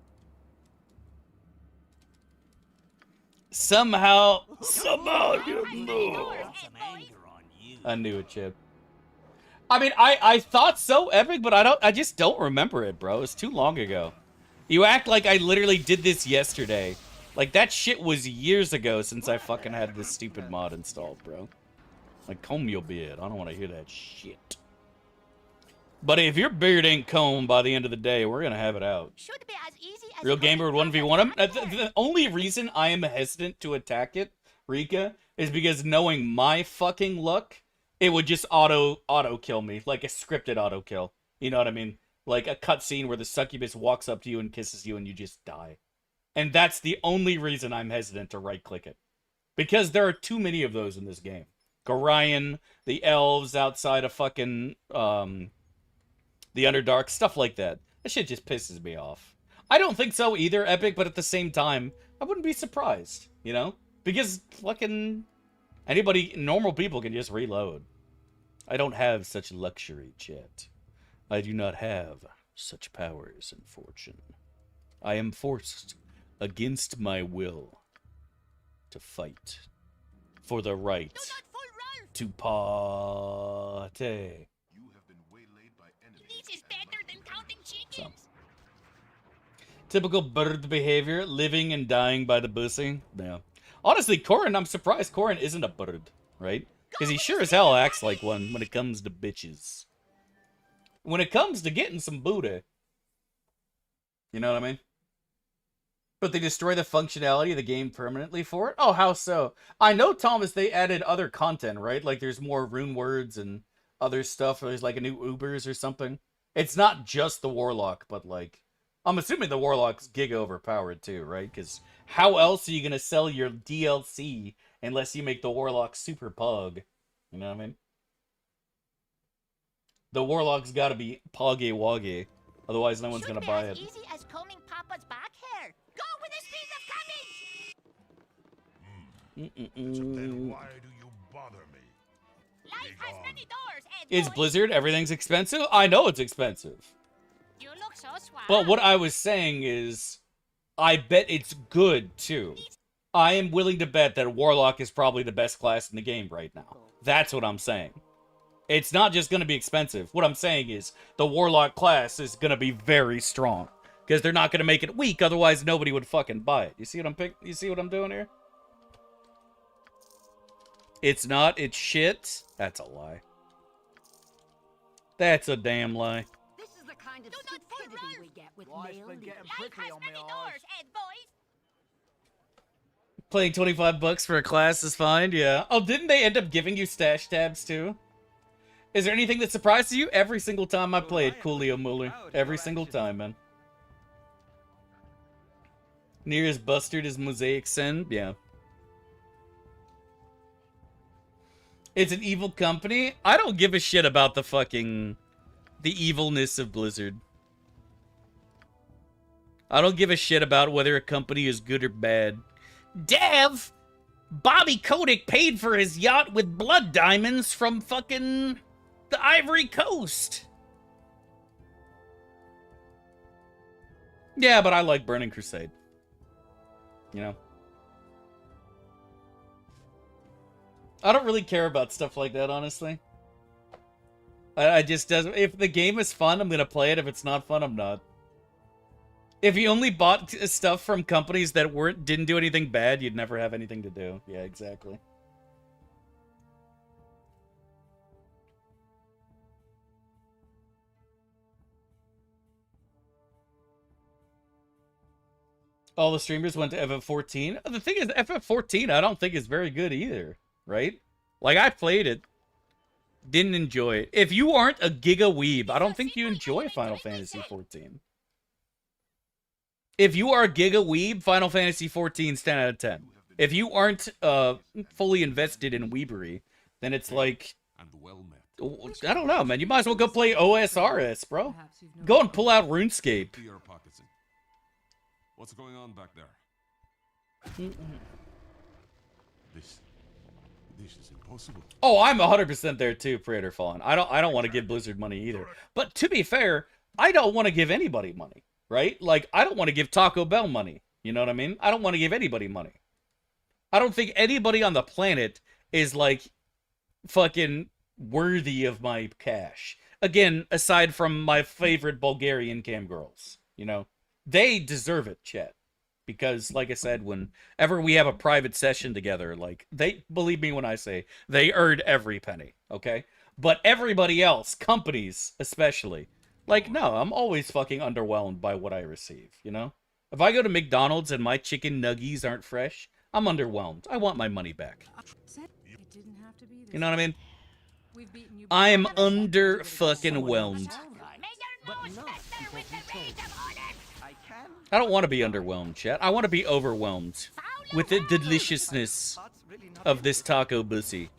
Somehow you know. Some anger on you. I knew it, Chip. I mean, I thought so, Epic, but I just don't remember it, bro. It's too long ago. You act like I literally did this yesterday. Like, that shit was years ago since I fucking had this stupid mod installed, bro. Like, comb your beard. I don't want to hear that shit. But if your beard ain't combed by the end of the day, we're gonna have it out. Should be as easy as Real Gamer would coming 1v1 him. from The only reason I am hesitant to attack it, Rika, is because knowing my fucking luck, it would just auto kill me. Like a scripted auto kill. You know what I mean? Like a cutscene where the succubus walks up to you and kisses you and you just die. And that's the only reason I'm hesitant to right-click it. Because there are too many of those in this game. Gorion, the elves outside of fucking, the Underdark, stuff like that. That shit just pisses me off. I don't think so either, Epic, but at the same time, I wouldn't be surprised, you know? Because fucking normal people can just reload. I don't have such luxury, Chet. I do not have such powers and fortune. I am forced, against my will, to fight for the right Do not fool Rolf. to party. This is better than counting chickens. Typical bird behavior, living and dying by the pussy. Yeah. Honestly, Corin, I'm surprised Corin isn't a bird, right? Because he sure as hell acts like one when it comes to bitches. When it comes to getting some booty. You know what I mean? But they destroy the functionality of the game permanently for it? Oh, how so? I know, Thomas, they added other content, right? Like there's more rune words and other stuff. There's like a new Ubers or something. It's not just the Warlock, but like... I'm assuming the Warlock's giga overpowered too, right? Because how else are you going to sell your DLC unless you make the Warlock super pug? You know what I mean? The Warlock's got to be poggy-woggy. Otherwise, no one's going to buy it. Should be as easy as combing Papa's back hair. Go with the speed of cabbage. Then why do you bother me? Life has many doors, Is boys. Blizzard everything's expensive? I know it's expensive. You look so suave. But what I was saying is, I bet it's good too. I am willing to bet that Warlock is probably the best class in the game right now. That's what I'm saying. It's not just going to be expensive. What I'm saying is the Warlock class is going to be very strong. Because they're not going to make it weak, otherwise nobody would fucking buy it. You see what I'm doing here? It's not, it's shit. That's a lie. That's a damn lie. This is the kind of Do not fool stupidity Ralph. we get with Life's male been leaders. getting Life prickly has on many me eyes. doors, boys. Playing 25 bucks for a class is fine, yeah. Oh, didn't they end up giving you stash tabs too? Is there anything that surprises you? Every single time I played Coolio Muller. Every single time, man. Near as busted as Mosaic Sin, yeah. It's an evil company? I don't give a shit about the evilness of Blizzard. I don't give a shit about whether a company is good or bad. Dev! Bobby Kotick paid for his yacht with blood diamonds from fucking the Ivory Coast. Yeah, but I like Burning Crusade. You know? I don't really care about stuff like that, honestly. I just doesn't. If the game is fun, I'm gonna play it. If it's not fun, I'm not. If you only bought stuff from companies that didn't do anything bad, you'd never have anything to do. Yeah, exactly. All the streamers went to FF14. The thing is, FF14 I don't think is very good either, right? Like, I played it. Didn't enjoy it. If you aren't a giga weeb, I don't think you enjoy Final Fantasy XIV. If you are a giga weeb, Final Fantasy XIV is 10 out of 10. If you aren't fully invested in weebery, then it's like, I don't know, man. You might as well go play OSRS, bro. Go and pull out RuneScape. What's going on back there? This is impossible. Oh, I'm 100% there too, Praetor Fallen. I don't want to give Blizzard money either. But to be fair, I don't want to give anybody money, right? Like, I don't want to give Taco Bell money. You know what I mean? I don't want to give anybody money. I don't think anybody on the planet is, like, fucking worthy of my cash. Again, aside from my favorite Bulgarian cam girls, you know? They deserve it, chat. Because, like I said, whenever we have a private session together, like, believe me when I say, they earned every penny, okay? But everybody else, companies especially, like, no, I'm always fucking underwhelmed by what I receive, you know? If I go to McDonald's and my chicken nuggies aren't fresh, I'm underwhelmed. I want my money back. You know what I mean? I'm under fucking whelmed. I don't want to be underwhelmed, chat. I want to be overwhelmed with the deliciousness of this taco bussy.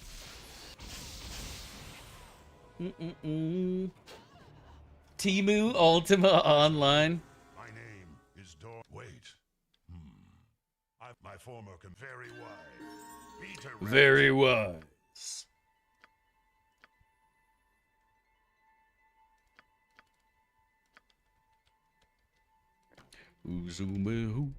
Timu Ultima Online. My name is Wait. My former very wise. Peter Very wise. Uzumehu.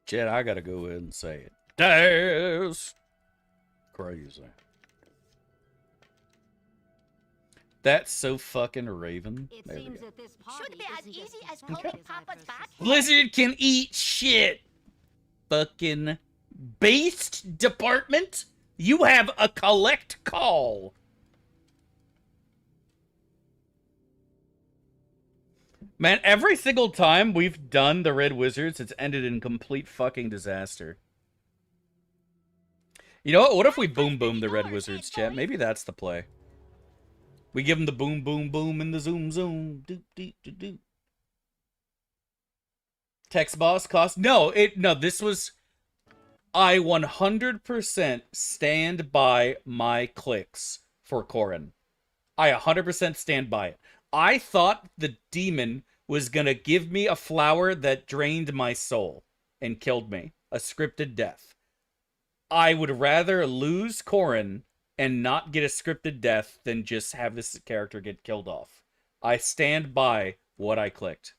Jet, I gotta go ahead and say it. That's crazy. That's so fucking Raven. There we go. Should be as easy as pulling Papa's back. Blizzard can eat shit. Fucking Beast Department, you have a collect call. Man, every single time we've done the Red Wizards, it's ended in complete fucking disaster. You know what? What if we boom boom the Red Wizards, chat? Maybe that's the play. We give them the boom boom boom and the zoom zoom. Doop doop doop doop. Text boss cost? No, this was... I 100% stand by my clicks for Corrin. I 100% stand by it. I thought the demon was gonna give me a flower that drained my soul and killed me. a scripted death. I would rather lose Corrin and not get a scripted death than just have this character get killed off. I stand by what I clicked.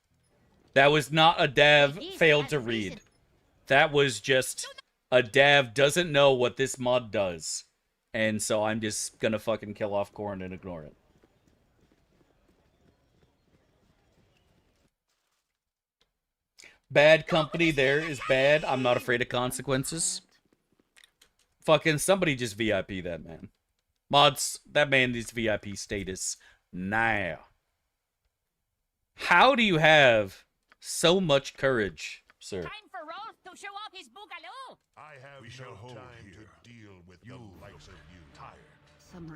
That was not a dev failed to read. That was just a dev doesn't know what this mod does. And so I'm just gonna fucking kill off Corrin and ignore it. Bad company there is bad. I'm not afraid of consequences. Fucking somebody just VIP that man. Mods, that man needs VIP status now. How do you have so much courage, sir? Time for Rolf to show off his boogaloo. I have no time to deal with the likes of you. Tired. Some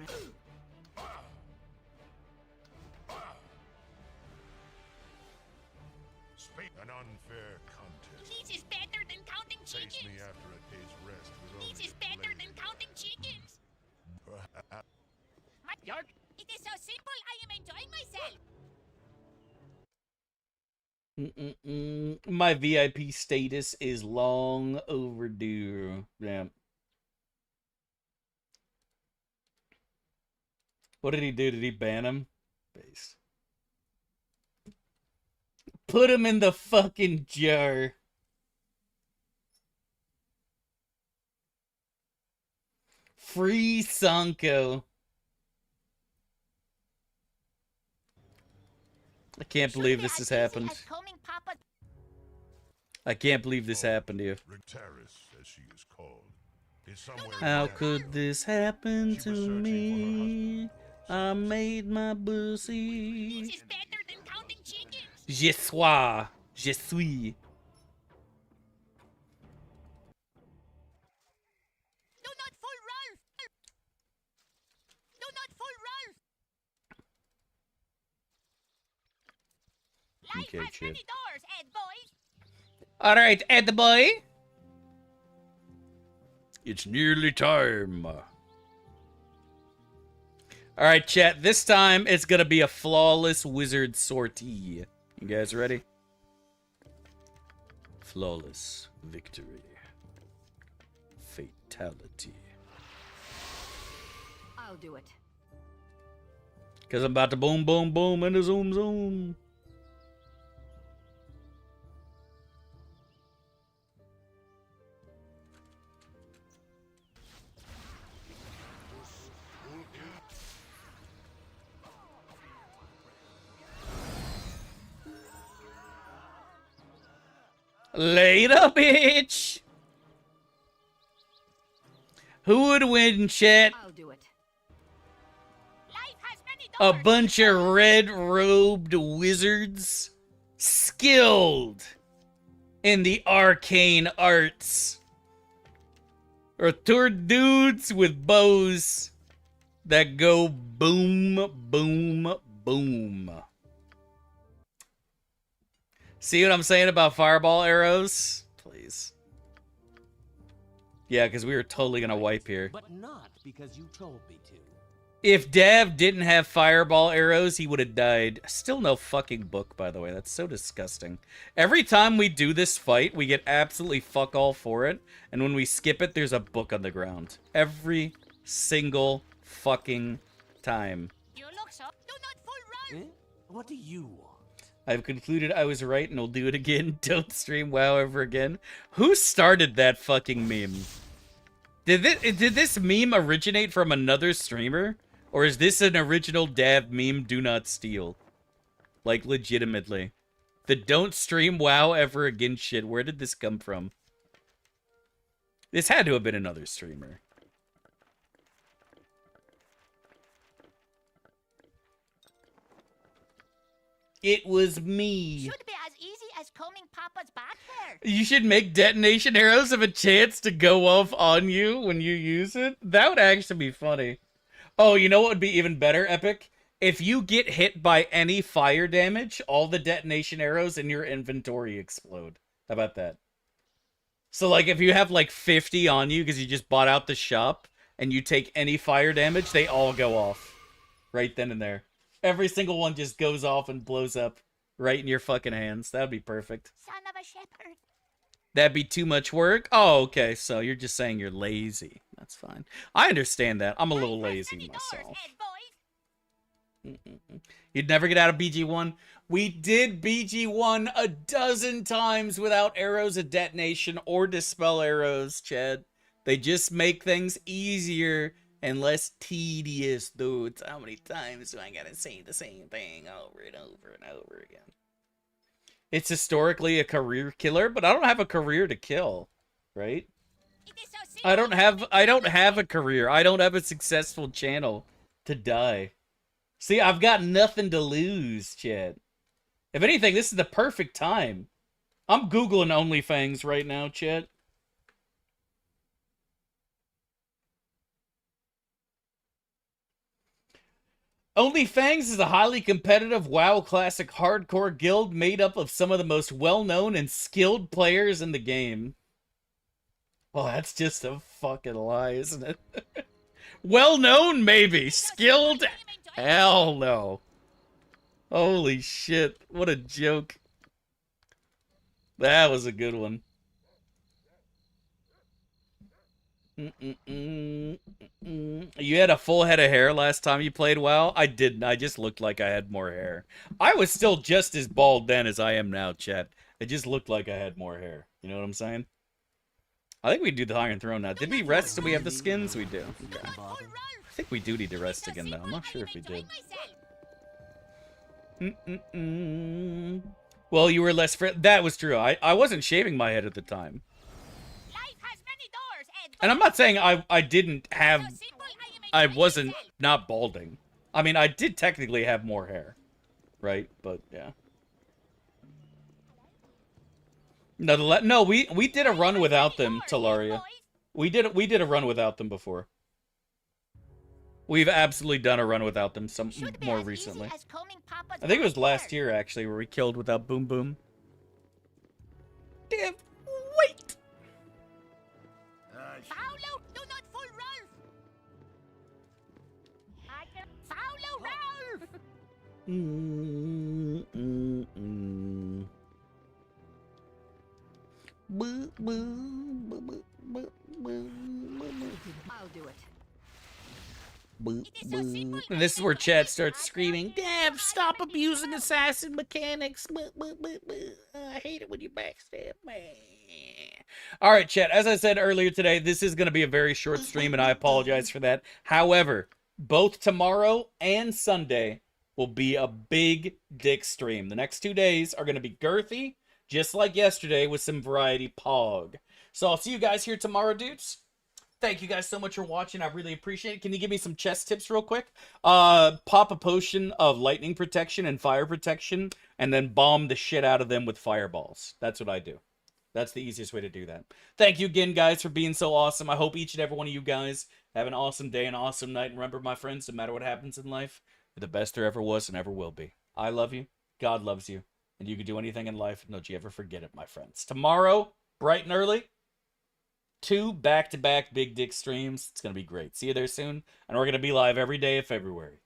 An unfair contest. This is better than counting Face me chickens. after a day's rest with This only is a better blade. than counting chickens. My York, it is so simple. I am enjoying myself. My VIP status is long overdue. Yeah. What did he do? Did he ban him? Base. Put him in the fucking jar. Free Sanko. I can't believe this has happened. I can't believe this happened to you. Terrace, as she is called, is somewhere. How could this happen to me? I made my pussy. This is better than counting chickens. Je suis. Je suis. Do not fool Rolf. Do not fool Rolf. Life Okay, has shit. many doors, Ed boy. Alright, Ed boy. It's nearly time. Alright, chat. This time, it's gonna be a flawless wizard sortie. You guys ready? Flawless victory. Fatality. I'll do it. Because I'm about to boom, boom, boom, and a zoom, zoom. Later, bitch! Who would win, chat? I'll do it. Life has many A doors. bunch of red-robed wizards skilled in the arcane arts. Or two dudes with bows that go boom, boom, boom. See what I'm saying about fireball arrows? Please. Yeah, because we were totally going to wipe here. But not because you told me to. If Dav didn't have fireball arrows, he would have died. Still no fucking book, by the way. That's so disgusting. Every time we do this fight, we get absolutely fuck all for it. And when we skip it, there's a book on the ground. Every single fucking time. You look so. Do not fool Rolf. Eh? What do you want? I've concluded I was right and will do it again. Don't stream WoW ever again. Who started that fucking meme? Did this meme originate from another streamer? Or is this an original Dav meme, do not steal? Like, legitimately. The don't stream WoW ever again shit, where did this come from? This had to have been another streamer. It was me. Should be as easy as combing Papa's back hair. You should make detonation arrows have a chance to go off on you when you use it. That would actually be funny. Oh, you know what would be even better, Epic? If you get hit by any fire damage, all the detonation arrows in your inventory explode. How about that? So, like, if you have, like, 50 on you because you just bought out the shop and you take any fire damage, they all go off. Right then and there. Every single one just goes off and blows up right in your fucking hands. That would be perfect. Son of a shepherd. That'd be too much work. Oh, okay. So you're just saying you're lazy. That's fine. I understand that. I'm a little lazy myself. You'd never get out of BG1. We did BG1 a dozen times without arrows of detonation or dispel arrows, Chad. They just make things easier and less tedious, dudes. How many times do I gotta say the same thing over and over and over again? It's historically a career killer, but I don't have a career to kill, right? I don't have a career. I don't have a successful channel to die. See, I've got nothing to lose, Chad. If anything, this is the perfect time. I'm Googling OnlyFans right now, Chad. OnlyFans is a highly competitive WoW Classic hardcore guild made up of some of the most well-known and skilled players in the game. Well, that's just a fucking lie, isn't it? Well-known, maybe. Skilled? Hell no. Holy shit. What a joke. That was a good one. You had a full head of hair last time you played WoW? I didn't. I just looked like I had more hair. I was still just as bald then as I am now, chat. It just looked like I had more hair. You know what I'm saying? I think we do the Iron Throne now. Did we rest? Do we have the skins? We do. Okay. I think we do need to rest again, though. I'm not sure if we did. Well, you were less... That was true. I wasn't shaving my head at the time. And I'm not saying I didn't have... I wasn't not balding. I mean, I did technically have more hair. Right? But, yeah. No, we did a run without them, Talaria. We did a run without them before. We've absolutely done a run without them some more recently. I think it was last year, actually, where we killed without Boom Boom. Damn, wait! Follow, do not fool Ralph! Follow Ralph! I'll do it. And this is where Chad starts screaming, Dev, stop abusing assassin mechanics. I hate it when you backstab me. All right, Chad, as I said earlier today, this is going to be a very short stream, and I apologize for that. However, both tomorrow and Sunday will be a big dick stream. The next 2 days are going to be girthy, just like yesterday, with some variety pog. So I'll see you guys here tomorrow, dudes. Thank you guys so much for watching. I really appreciate it. Can you give me some chest tips real quick? Pop a potion of lightning protection and fire protection, and then bomb the shit out of them with fireballs. That's what I do. That's the easiest way to do that. Thank you again, guys, for being so awesome. I hope each and every one of you guys have an awesome day, an awesome night. And remember, my friends, no matter what happens in life, you're the best there ever was and ever will be. I love you. God loves you. And you can do anything in life. Don't you ever forget it, my friends. Tomorrow, bright and early, 2 back-to-back big dick streams. It's going to be great. See you there soon. And we're going to be live every day of February.